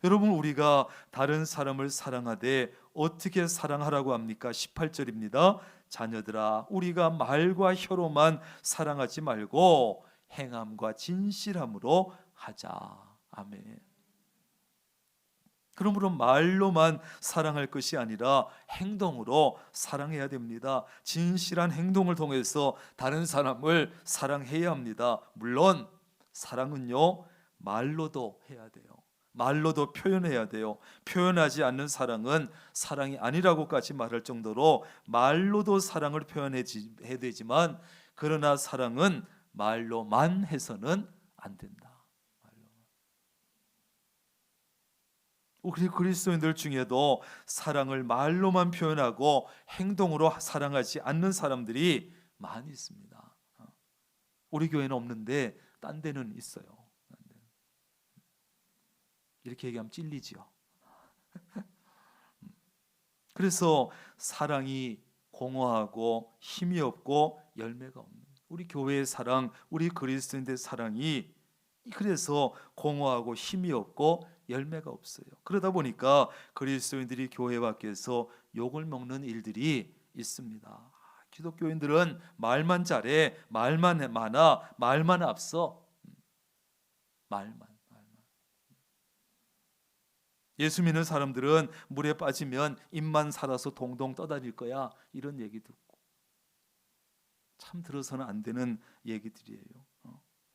여러분, 우리가 다른 사람을 사랑하되 어떻게 사랑하라고 합니까? 18절입니다. 자녀들아, 우리가 말과 혀로만 사랑하지 말고 행함과 진실함으로 하자. 아멘. 그러므로 말로만 사랑할 것이 아니라 행동으로 사랑해야 됩니다. 진실한 행동을 통해서 다른 사람을 사랑해야 합니다. 물론 사랑은요, 말로도 해야 돼요. 말로도 표현해야 돼요. 표현하지 않는 사랑은 사랑이 아니라고까지 말할 정도로 말로도 사랑을 표현해야 되지만 그러나 사랑은 말로만 해서는 안 된다. 우리 그리스도인들 중에도 사랑을 말로만 표현하고 행동으로 사랑하지 않는 사람들이 많이 있습니다. 우리 교회는 없는데 딴 데는 있어요. 이렇게 얘기하면 찔리지요. 그래서 사랑이 공허하고 힘이 없고 열매가 없는 우리 교회의 사랑, 우리 그리스도인들의 사랑이 그래서 공허하고 힘이 없고 열매가 없어요. 그러다 보니까 그리스도인들이 교회 밖에서 욕을 먹는 일들이 있습니다. 기독교인들은 말만 잘해, 말만 많아, 말만 앞서, 말만. 예수 믿는 사람들은 물에 빠지면 입만 살아서 동동 떠다닐 거야, 이런 얘기 듣고 참 들어서는 안 되는 얘기들이에요.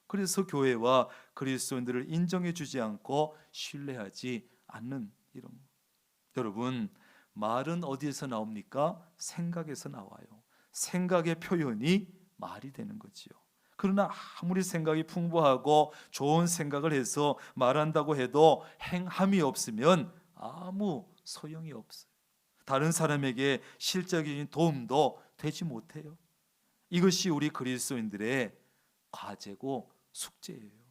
그래서 교회와 그리스도인들을 인정해 주지 않고 신뢰하지 않는 이런. 여러분, 말은 어디에서 나옵니까? 생각에서 나와요. 생각의 표현이 말이 되는 거지요. 그러나 아무리 생각이 풍부하고 좋은 생각을 해서 말한다고 해도 행함이 없으면 아무 소용이 없어요. 다른 사람에게 실적인 도움도 되지 못해요. 이것이 우리 그리스도인들의 과제고 숙제예요.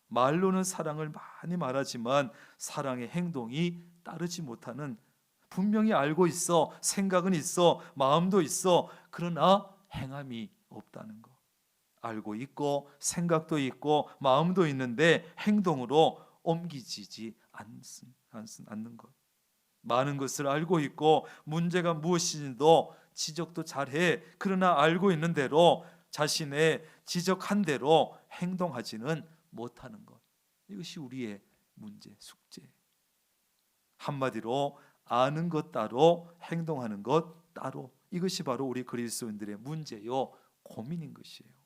말로는 사랑을 많이 말하지만 사랑의 행동이 따르지 못하는, 분명히 알고 있어, 생각은 있어, 마음도 있어, 그러나 행함이 없다는 것. 알고 있고 생각도 있고 마음도 있는데 행동으로 옮기지지 않는 것. 많은 것을 알고 있고 문제가 무엇인지도 지적도 잘해. 그러나 알고 있는 대로 자신의 지적한 대로 행동하지는 못하는 것. 이것이 우리의 문제, 숙제. 한마디로 아는 것 따로 행동하는 것 따로. 이것이 바로 우리 그리스도인들의 문제요, 고민인 것이에요.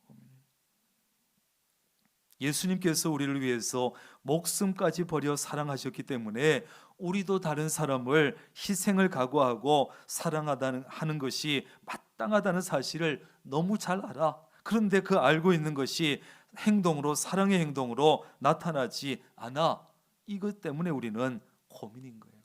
예수님께서 우리를 위해서 목숨까지 버려 사랑하셨기 때문에 우리도 다른 사람을 희생을 각오하고 사랑하는 것이 마땅하다는 사실을 너무 잘 알아. 그런데 그 알고 있는 것이 행동으로, 사랑의 행동으로 나타나지 않아. 이것 때문에 우리는 고민인 거예요.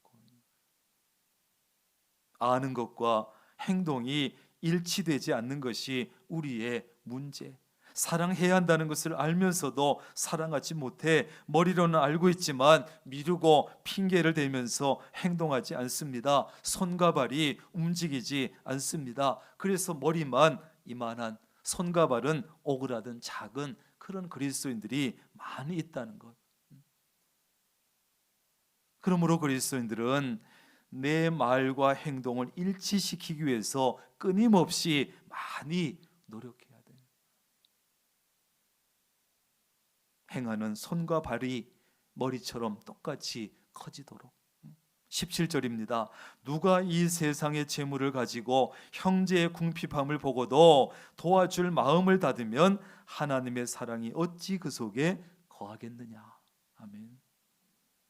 아는 것과 행동이 일치되지 않는 것이 우리의 문제. 사랑해야 한다는 것을 알면서도 사랑하지 못해 머리로는 알고 있지만 미루고 핑계를 대면서 행동하지 않습니다. 손과 발이 움직이지 않습니다. 그래서 머리만 이만한, 손과 발은 오그라든 작은 그런 그리스도인들이 많이 있다는 것. 그러므로 그리스도인들은 내 말과 행동을 일치시키기 위해서 끊임없이 많이 노력해야 돼요. 행하는 손과 발이 머리처럼 똑같이 커지도록. 17절입니다. 누가 이 세상의 재물을 가지고 형제의 궁핍함을 보고도 도와줄 마음을 닫으면 하나님의 사랑이 어찌 그 속에 거하겠느냐. 아멘.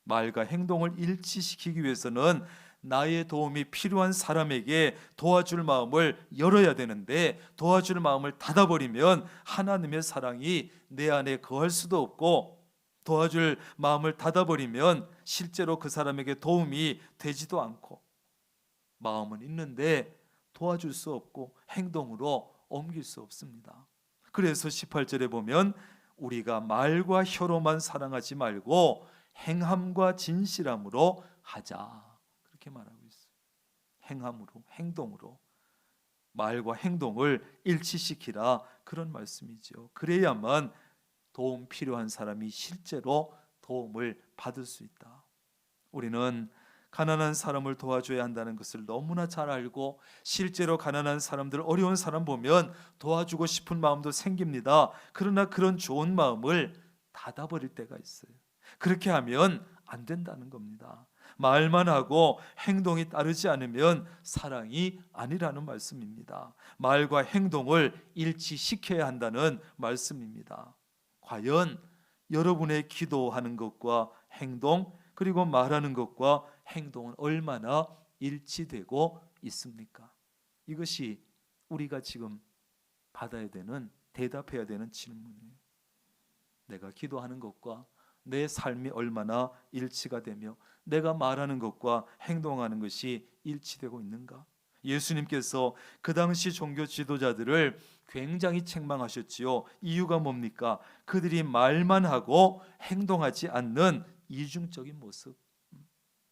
말과 행동을 일치시키기 위해서는 나의 도움이 필요한 사람에게 도와줄 마음을 열어야 되는데, 도와줄 마음을 닫아버리면 하나님의 사랑이 내 안에 거할 수도 없고, 도와줄 마음을 닫아버리면 실제로 그 사람에게 도움이 되지도 않고, 마음은 있는데 도와줄 수 없고 행동으로 옮길 수 없습니다. 그래서 18절에 보면 우리가 말과 혀로만 사랑하지 말고 행함과 진실함으로 하자, 그렇게 말하고 있어요. 행함으로, 행동으로 말과 행동을 일치시키라, 그런 말씀이죠. 그래야만 도움 필요한 사람이 실제로 도움을 받을 수 있다. 우리는 가난한 사람을 도와줘야 한다는 것을 너무나 잘 알고, 실제로 가난한 사람들, 어려운 사람 보면 도와주고 싶은 마음도 생깁니다. 그러나 그런 좋은 마음을 닫아버릴 때가 있어요. 그렇게 하면 안 된다는 겁니다. 말만 하고 행동이 따르지 않으면 사랑이 아니라는 말씀입니다. 말과 행동을 일치시켜야 한다는 말씀입니다. 과연 여러분의 기도하는 것과 행동, 그리고 말하는 것과 행동은 얼마나 일치되고 있습니까? 이것이 우리가 지금 받아야 되는, 대답해야 되는 질문이에요. 내가 기도하는 것과 내 삶이 얼마나 일치가 되며 내가 말하는 것과 행동하는 것이 일치되고 있는가? 예수님께서 그 당시 종교 지도자들을 굉장히 책망하셨지요. 이유가 뭡니까? 그들이 말만 하고 행동하지 않는 이중적인 모습.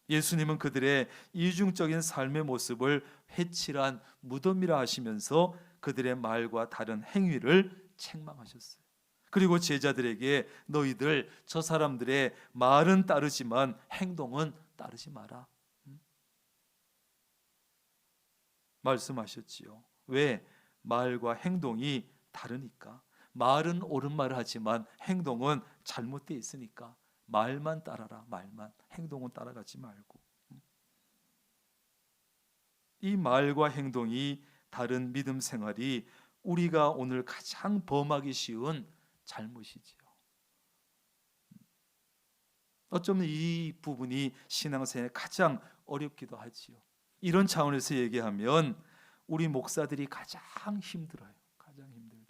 예수님은 그들의 이중적인 삶의 모습을 회칠한 무덤이라 하시면서 그들의 말과 다른 행위를 책망하셨어요. 그리고 제자들에게 너희들 저 사람들의 말은 따르지만 행동은 따르지 마라, 말씀하셨지요. 왜? 말과 행동이 다르니까. 말은 옳은 말을 하지만 행동은 잘못되어 있으니까 말만 따라라, 말만. 행동은 따라가지 말고. 이 말과 행동이 다른 믿음 생활이 우리가 오늘 가장 범하기 쉬운 잘못이지요. 어쩌면 이 부분이 신앙생활에 가장 어렵기도 하지요. 이런 차원에서 얘기하면 우리 목사들이 가장 힘들어요. 가장 힘들죠.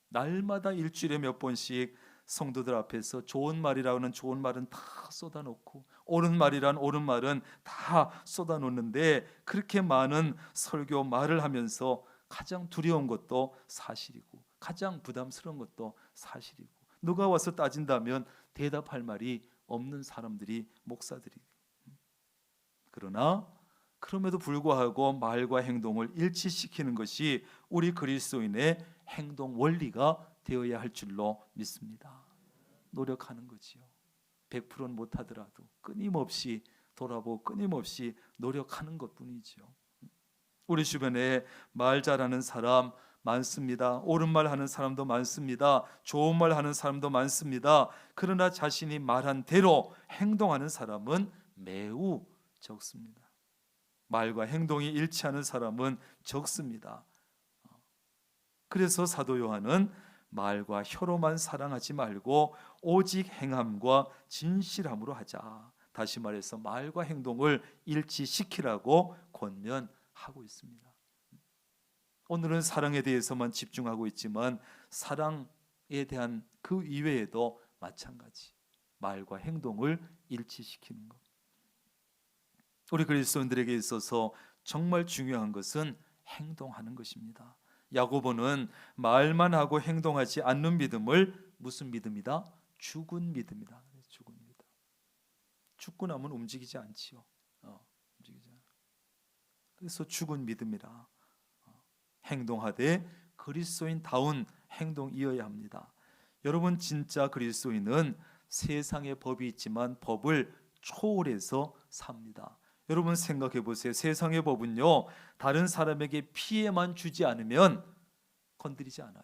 날마다 일주일에 몇 번씩 성도들 앞에서 좋은 말이라고는 좋은 말은 다 쏟아놓고, 옳은 말이란 옳은 말은 다 쏟아놓는데, 그렇게 많은 설교 말을 하면서 가장 두려운 것도 사실이고 가장 부담스러운 것도 사실이고, 누가 와서 따진다면 대답할 말이 없는 사람들이 목사들이에요. 그러나 그럼에도 불구하고 말과 행동을 일치시키는 것이 우리 그리스도인의 행동 원리가 되어야 할 줄로 믿습니다. 노력하는 거지요. 100%는 못하더라도 끊임없이 돌아보고 끊임없이 노력하는 것뿐이죠. 우리 주변에 말 잘하는 사람 많습니다. 옳은 말 하는 사람도 많습니다. 좋은 말 하는 사람도 많습니다. 그러나 자신이 말한 대로 행동하는 사람은 매우 적습니다. 말과 행동이 일치하는 사람은 적습니다. 그래서 사도 요한은 말과 혀로만 사랑하지 말고 오직 행함과 진실함으로 하자. 다시 말해서 말과 행동을 일치시키라고 권면하고 있습니다. 오늘은 사랑에 대해서만 집중하고 있지만 사랑에 대한 그 이외에도 마찬가지, 말과 행동을 일치시키는 것. 우리 그리스도인들에게 있어서 정말 중요한 것은 행동하는 것입니다. 야고보는 말만 하고 행동하지 않는 믿음을 무슨 믿음이다? 죽은 믿음이다. 죽은 믿음. 죽고 나면 움직이지 않지요. 움직이지 않아. 그래서 죽은 믿음이라. 행동하되 그리스도인다운 행동이어야 합니다. 여러분, 진짜 그리스도인은 세상의 법이 있지만 법을 초월해서 삽니다. 여러분 생각해 보세요. 세상의 법은요, 다른 사람에게 피해만 주지 않으면 건드리지 않아요.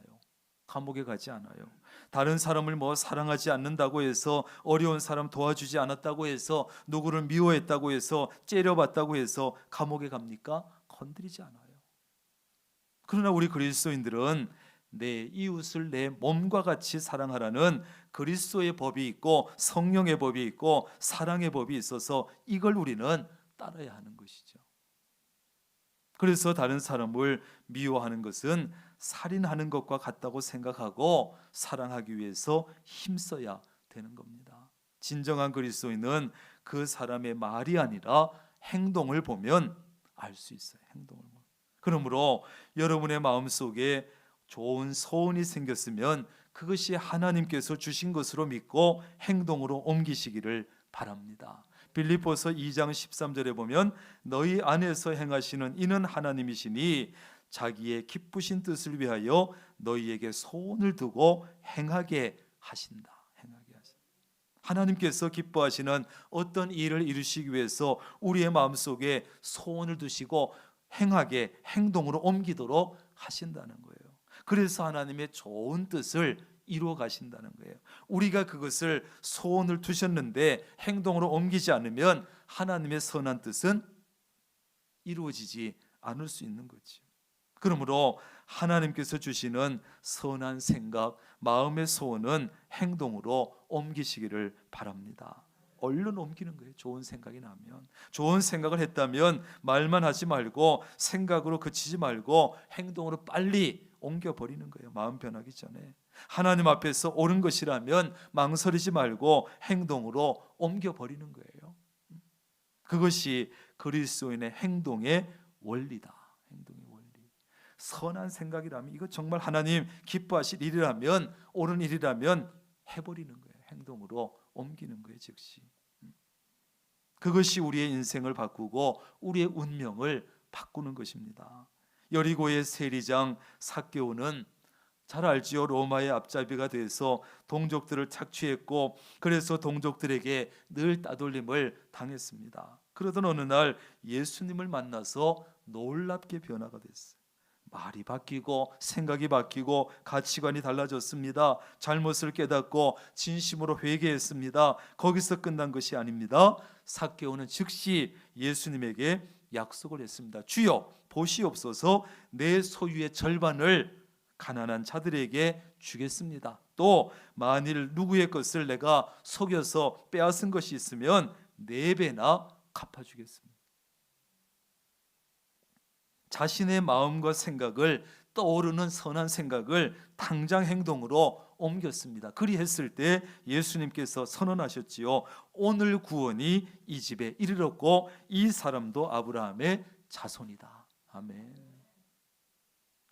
감옥에 가지 않아요. 다른 사람을 사랑하지 않는다고 해서, 어려운 사람 도와주지 않았다고 해서, 누구를 미워했다고 해서, 째려봤다고 해서 감옥에 갑니까? 건드리지 않아요. 그러나 우리 그리스도인들은 내 이웃을 내 몸과 같이 사랑하라는 그리스도의 법이 있고, 성령의 법이 있고, 사랑의 법이 있어서 이걸 우리는 따라야 하는 것이죠. 그래서 다른 사람을 미워하는 것은 살인하는 것과 같다고 생각하고 사랑하기 위해서 힘써야 되는 겁니다. 진정한 그리스도인은 그 사람의 말이 아니라 행동을 보면 알 수 있어요. 행동을 보면. 그러므로 여러분의 마음속에 좋은 소원이 생겼으면 그것이 하나님께서 주신 것으로 믿고 행동으로 옮기시기를 바랍니다. 빌립보서 2장 13절에 보면 너희 안에서 행하시는 이는 하나님이시니 자기의 기쁘신 뜻을 위하여 너희에게 소원을 두고 행하게 하신다. 하나님께서 기뻐하시는 어떤 일을 이루시기 위해서 우리의 마음속에 소원을 두시고 행하게, 행동으로 옮기도록 하신다는 거예요. 그래서 하나님의 좋은 뜻을 이루어 가신다는 거예요. 우리가 그것을 소원을 두셨는데 행동으로 옮기지 않으면 하나님의 선한 뜻은 이루어지지 않을 수 있는 거죠. 그러므로 하나님께서 주시는 선한 생각, 마음의 소원은 행동으로 옮기시기를 바랍니다. 얼른 옮기는 거예요. 좋은 생각이 나면. 좋은 생각을 했다면 말만 하지 말고, 생각으로 그치지 말고 행동으로 빨리 옮겨버리는 거예요. 마음 변하기 전에. 하나님 앞에서 옳은 것이라면 망설이지 말고 행동으로 옮겨버리는 거예요. 그것이 그리스도인의 행동의 원리다. 행동의 원리. 선한 생각이라면, 이거 정말 하나님 기뻐하실 일이라면, 옳은 일이라면 해버리는 거예요. 행동으로 옮기는 거예요. 즉시. 그것이 우리의 인생을 바꾸고 우리의 운명을 바꾸는 것입니다. 여리고의 세리장 삭개오는 잘 알지요. 로마의 앞잡이가 돼서 동족들을 착취했고, 그래서 동족들에게 늘 따돌림을 당했습니다. 그러던 어느 날 예수님을 만나서 놀랍게 변화가 됐어요. 말이 바뀌고 생각이 바뀌고 가치관이 달라졌습니다. 잘못을 깨닫고 진심으로 회개했습니다. 거기서 끝난 것이 아닙니다. 삭개오는 즉시 예수님에게 약속을 했습니다. 주여, 보시옵소서, 내 소유의 절반을 가난한 자들에게 주겠습니다. 또 만일 누구의 것을 내가 속여서 빼앗은 것이 있으면 4배나 갚아주겠습니다. 자신의 마음과 생각을, 떠오르는 선한 생각을 당장 행동으로 옮겼습니다. 그리했을 때 예수님께서 선언하셨지요. 오늘 구원이 이 집에 이르렀고 이 사람도 아브라함의 자손이다. 아멘.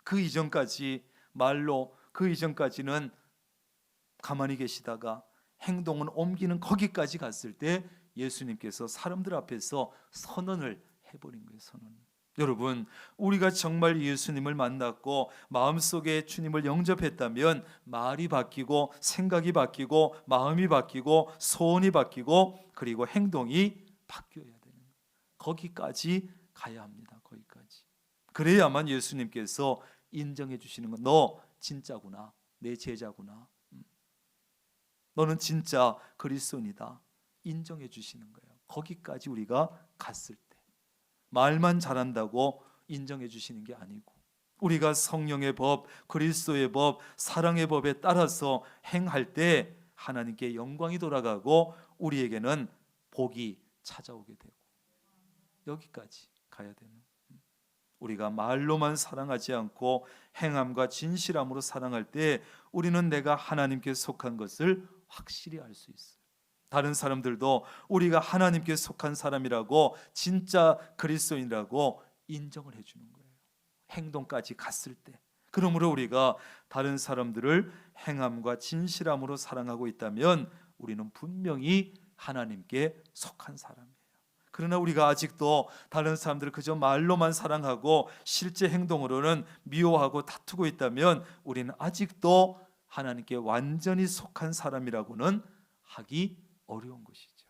그 이전까지 말로, 그 이전까지는 가만히 계시다가 행동은 옮기는 거기까지 갔을 때 예수님께서 사람들 앞에서 선언을 해버린 거예요. 선언. 여러분, 우리가 정말 예수님을 만났고 마음속에 주님을 영접했다면 말이 바뀌고 생각이 바뀌고 마음이 바뀌고 소원이 바뀌고 그리고 행동이 바뀌어야 되는 거예요. 거기까지 가야 합니다. 거기까지. 그래야만 예수님께서 인정해 주시는 건, 너 진짜구나, 내 제자구나, 너는 진짜 그리스도인이다, 인정해 주시는 거예요. 거기까지 우리가 갔을 때, 말만 잘한다고 인정해 주시는 게 아니고, 우리가 성령의 법, 그리스도의 법, 사랑의 법에 따라서 행할 때 하나님께 영광이 돌아가고 우리에게는 복이 찾아오게 되고, 여기까지 가야 되는, 우리가 말로만 사랑하지 않고 행함과 진실함으로 사랑할 때 우리는 내가 하나님께 속한 것을 확실히 알 수 있어요. 다른 사람들도 우리가 하나님께 속한 사람이라고, 진짜 그리스도인이라고 인정을 해주는 거예요. 행동까지 갔을 때, 그러므로 우리가 다른 사람들을 행함과 진실함으로 사랑하고 있다면 우리는 분명히 하나님께 속한 사람이에요. 그러나 우리가 아직도 다른 사람들을 그저 말로만 사랑하고 실제 행동으로는 미워하고 다투고 있다면 우리는 아직도 하나님께 완전히 속한 사람이라고는 하기 어려운 것이죠.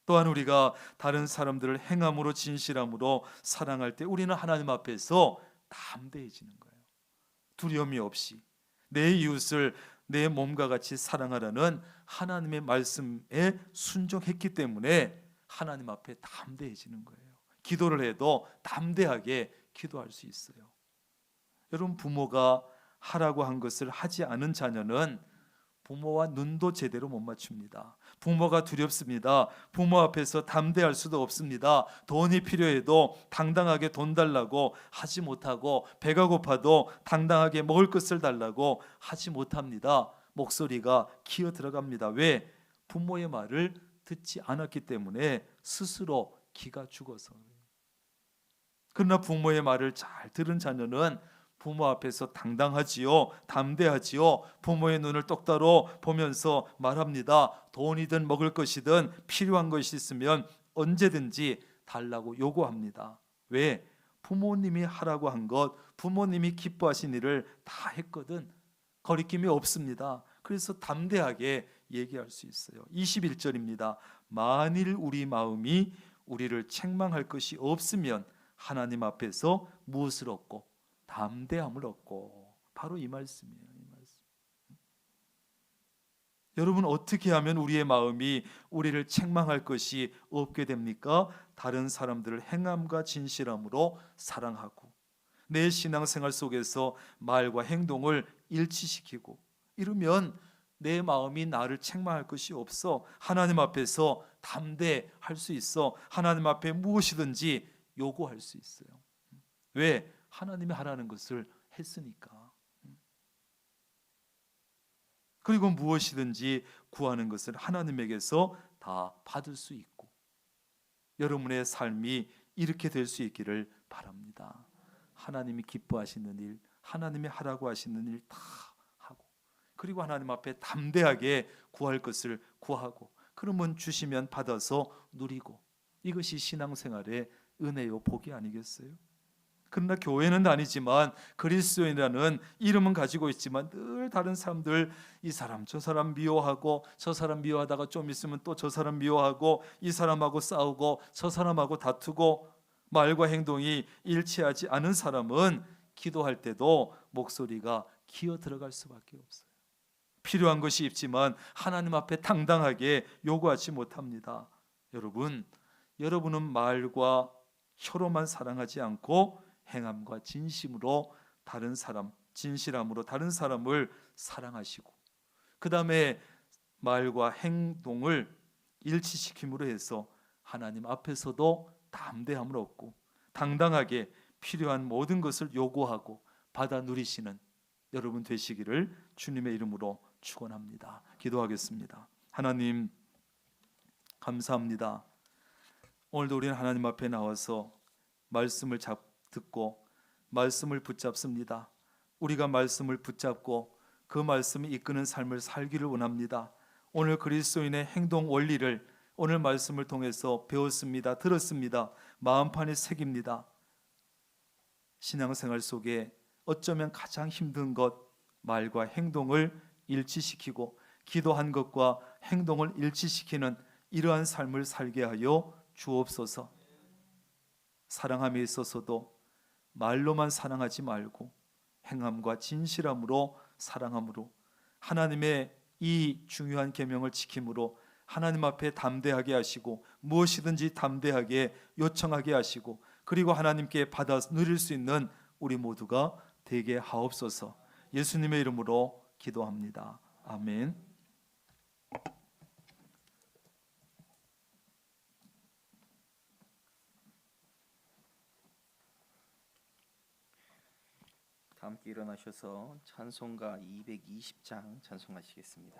또한 우리가 다른 사람들을 행함으로 진실함으로 사랑할 때 우리는 하나님 앞에서 담대해지는 거예요. 두려움이 없이 내 이웃을 내 몸과 같이 사랑하라는 하나님의 말씀에 순종했기 때문에 하나님 앞에 담대해지는 거예요. 기도를 해도 담대하게 기도할 수 있어요. 여러분, 부모가 하라고 한 것을 하지 않은 자녀는 부모와 눈도 제대로 못 맞춥니다. 부모가 두렵습니다. 부모 앞에서 담대할 수도 없습니다. 돈이 필요해도 당당하게 돈 달라고 하지 못하고, 배가 고파도 당당하게 먹을 것을 달라고 하지 못합니다. 목소리가 기어 들어갑니다. 왜? 부모의 말을 듣지 않았기 때문에 스스로 기가 죽어서. 그러나 부모의 말을 잘 들은 자녀는 부모 앞에서 당당하지요, 담대하지요. 부모의 눈을 똑바로 보면서 말합니다. 돈이든 먹을 것이든 필요한 것이 있으면 언제든지 달라고 요구합니다. 왜? 부모님이 하라고 한 것, 부모님이 기뻐하신 일을 다 했거든. 거리낌이 없습니다. 그래서 담대하게 얘기할 수 있어요. 21절입니다. 만일 우리 마음이 우리를 책망할 것이 없으면 하나님 앞에서 무엇을 얻고 담대함을 얻고, 바로 이 말씀이에요. 이 말씀. 여러분, 어떻게 하면 우리의 마음이 우리를 책망할 것이 없게 됩니까? 다른 사람들을 행함과 진실함으로 사랑하고 내 신앙생활 속에서 말과 행동을 일치시키고, 이러면 내 마음이 나를 책망할 것이 없어. 하나님 앞에서 담대할 수 있어. 하나님 앞에 무엇이든지 요구할 수 있어요. 왜? 하나님이 하라는 것을 했으니까. 그리고 무엇이든지 구하는 것을 하나님에게서 다 받을 수 있고, 여러분의 삶이 이렇게 될 수 있기를 바랍니다. 하나님이 기뻐하시는 일, 하나님이 하라고 하시는 일 다 하고, 그리고 하나님 앞에 담대하게 구할 것을 구하고, 그러면 주시면 받아서 누리고, 이것이 신앙생활의 은혜요 복이 아니겠어요? 그러나 교회는 다니지만 그리스도인이라는 이름은 가지고 있지만 늘 다른 사람들, 이 사람 저 사람 미워하고, 저 사람 미워하다가 좀 있으면 또 저 사람 미워하고, 이 사람하고 싸우고 저 사람하고 다투고, 말과 행동이 일치하지 않은 사람은 기도할 때도 목소리가 기어 들어갈 수밖에 없어요. 필요한 것이 있지만 하나님 앞에 당당하게 요구하지 못합니다. 여러분은 말과 혀로만 사랑하지 않고 행함과 진심으로 다른 사람, 진실함으로 다른 사람을 사랑하시고, 그 다음에 말과 행동을 일치시킴으로 해서 하나님 앞에서도 담대함을 얻고 당당하게 필요한 모든 것을 요구하고 받아 누리시는 여러분 되시기를 주님의 이름으로 축원합니다. 기도하겠습니다. 하나님, 감사합니다. 오늘도 우리는 하나님 앞에 나와서 말씀을 듣고 말씀을 붙잡습니다. 우리가 말씀을 붙잡고 그 말씀이 이끄는 삶을 살기를 원합니다. 오늘 그리스도인의 행동 원리를 오늘 말씀을 통해서 배웠습니다. 들었습니다. 마음판에 새깁니다. 신앙생활 속에 어쩌면 가장 힘든 것, 말과 행동을 일치시키고 기도한 것과 행동을 일치시키는 이러한 삶을 살게 하여 주옵소서. 사랑함에 있어서도 말로만 사랑하지 말고 행함과 진실함으로 사랑함으로, 하나님의 이 중요한 계명을 지킴으로 하나님 앞에 담대하게 하시고 무엇이든지 담대하게 요청하게 하시고, 그리고 하나님께 받아 누릴 수 있는 우리 모두가 되게 하옵소서. 예수님의 이름으로 기도합니다. 아멘. 다 함께 일어나셔서 찬송가 220장 찬송하시겠습니다.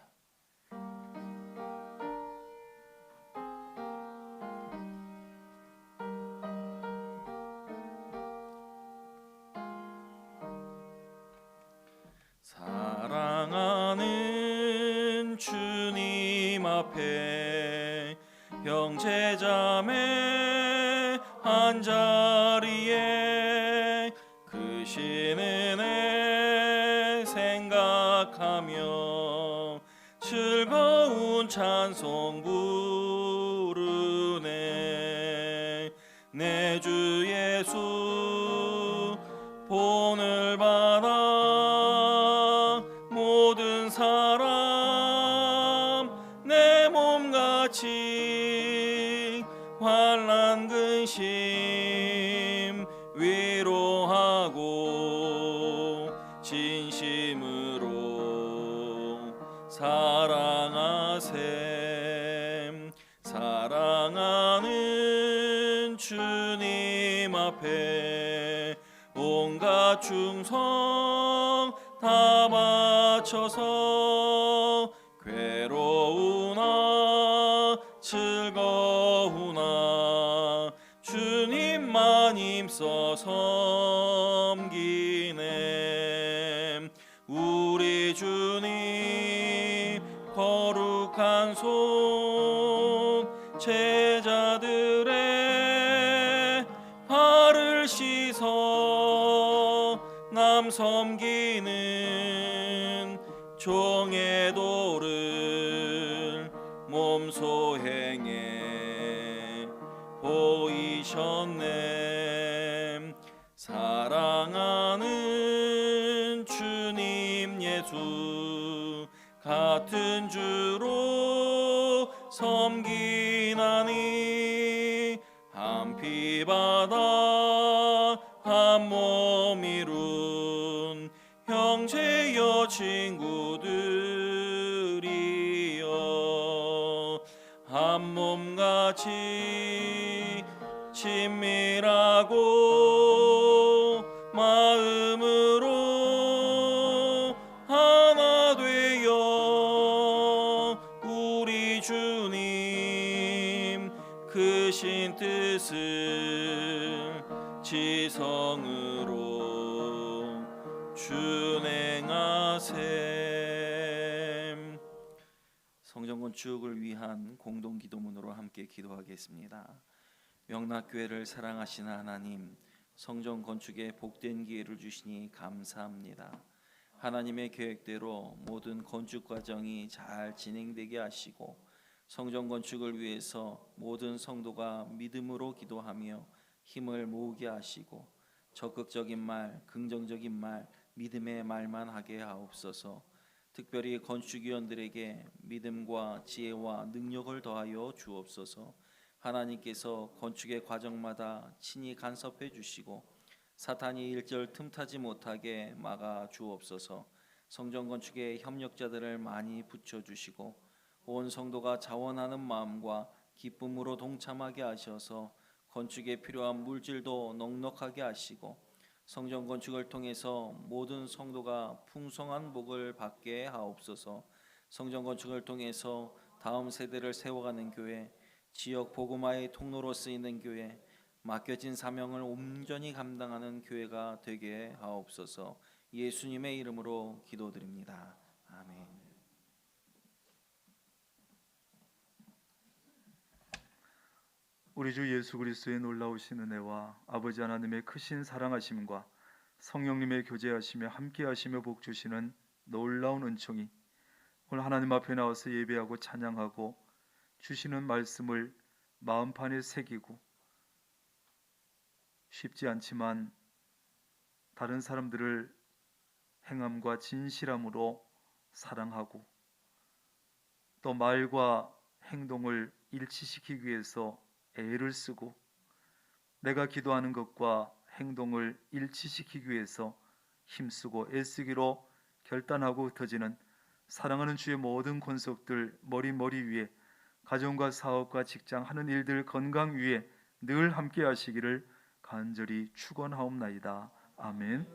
앞에 형제자매 한자리에 크신 은혜 생각하며 즐거운 찬송 부르네. 내 주 예수 본을 받아 모든 사람 내 몸같이 환난 근심 위로하고 진심으로 사랑하셈. 사랑하는 주님 앞에 온갖 충성 다 바쳐서 괴로우나 즐거우나 주님만 힘써 섬기네. 우리 주님 거룩한 손 제자들의 발을 씻어 남 섬기는 종의 도를 몸소 행해 보이셨네. 사랑하는 주님 예수 같은 주로 섬기나니 한 피 받아 한 몸 이룬 형제여 친구들이여 한 몸같이 친밀하고 마음으로 하나 되어 우리 주님 크신 뜻을 지성으로 준행하셈. 성전 건축을 위한 공동 기도문으로 함께 기도하겠습니다. 명락교회를 사랑하시는 하나님, 성전 건축에 복된 기회를 주시니 감사합니다. 하나님의 계획대로 모든 건축 과정이 잘 진행되게 하시고 성전 건축을 위해서 모든 성도가 믿음으로 기도하며 힘을 모으게 하시고 적극적인 말, 긍정적인 말, 믿음의 말만 하게 하옵소서. 특별히 건축위원들에게 믿음과 지혜와 능력을 더하여 주옵소서. 하나님께서 건축의 과정마다 친히 간섭해 주시고 사탄이 일절 틈타지 못하게 막아 주옵소서. 성전 건축의 협력자들을 많이 붙여주시고 온 성도가 자원하는 마음과 기쁨으로 동참하게 하셔서 건축에 필요한 물질도 넉넉하게 하시고 성전 건축을 통해서 모든 성도가 풍성한 복을 받게 하옵소서. 성전 건축을 통해서 다음 세대를 세워가는 교회, 지역 복음화의 통로로 쓰이는 교회, 맡겨진 사명을 온전히 감당하는 교회가 되게 하옵소서. 예수님의 이름으로 기도드립니다. 아멘. 우리 주 예수 그리스도의 놀라우신 은혜와 아버지 하나님의 크신 사랑하심과 성령님의 교제하시며 함께하시며 복주시는 놀라운 은총이 오늘 하나님 앞에 나와서 예배하고 찬양하고 주시는 말씀을 마음판에 새기고 쉽지 않지만 다른 사람들을 행함과 진실함으로 사랑하고 또 말과 행동을 일치시키기 위해서 애를 쓰고 내가 기도하는 것과 행동을 일치시키기 위해서 힘쓰고 애쓰기로 결단하고 흩어지는 사랑하는 주의 모든 권속들 머리 위에 가정과 사업과 직장 하는 일들 건강 위에 늘 함께 하시기를 간절히 축원하옵나이다. 아멘.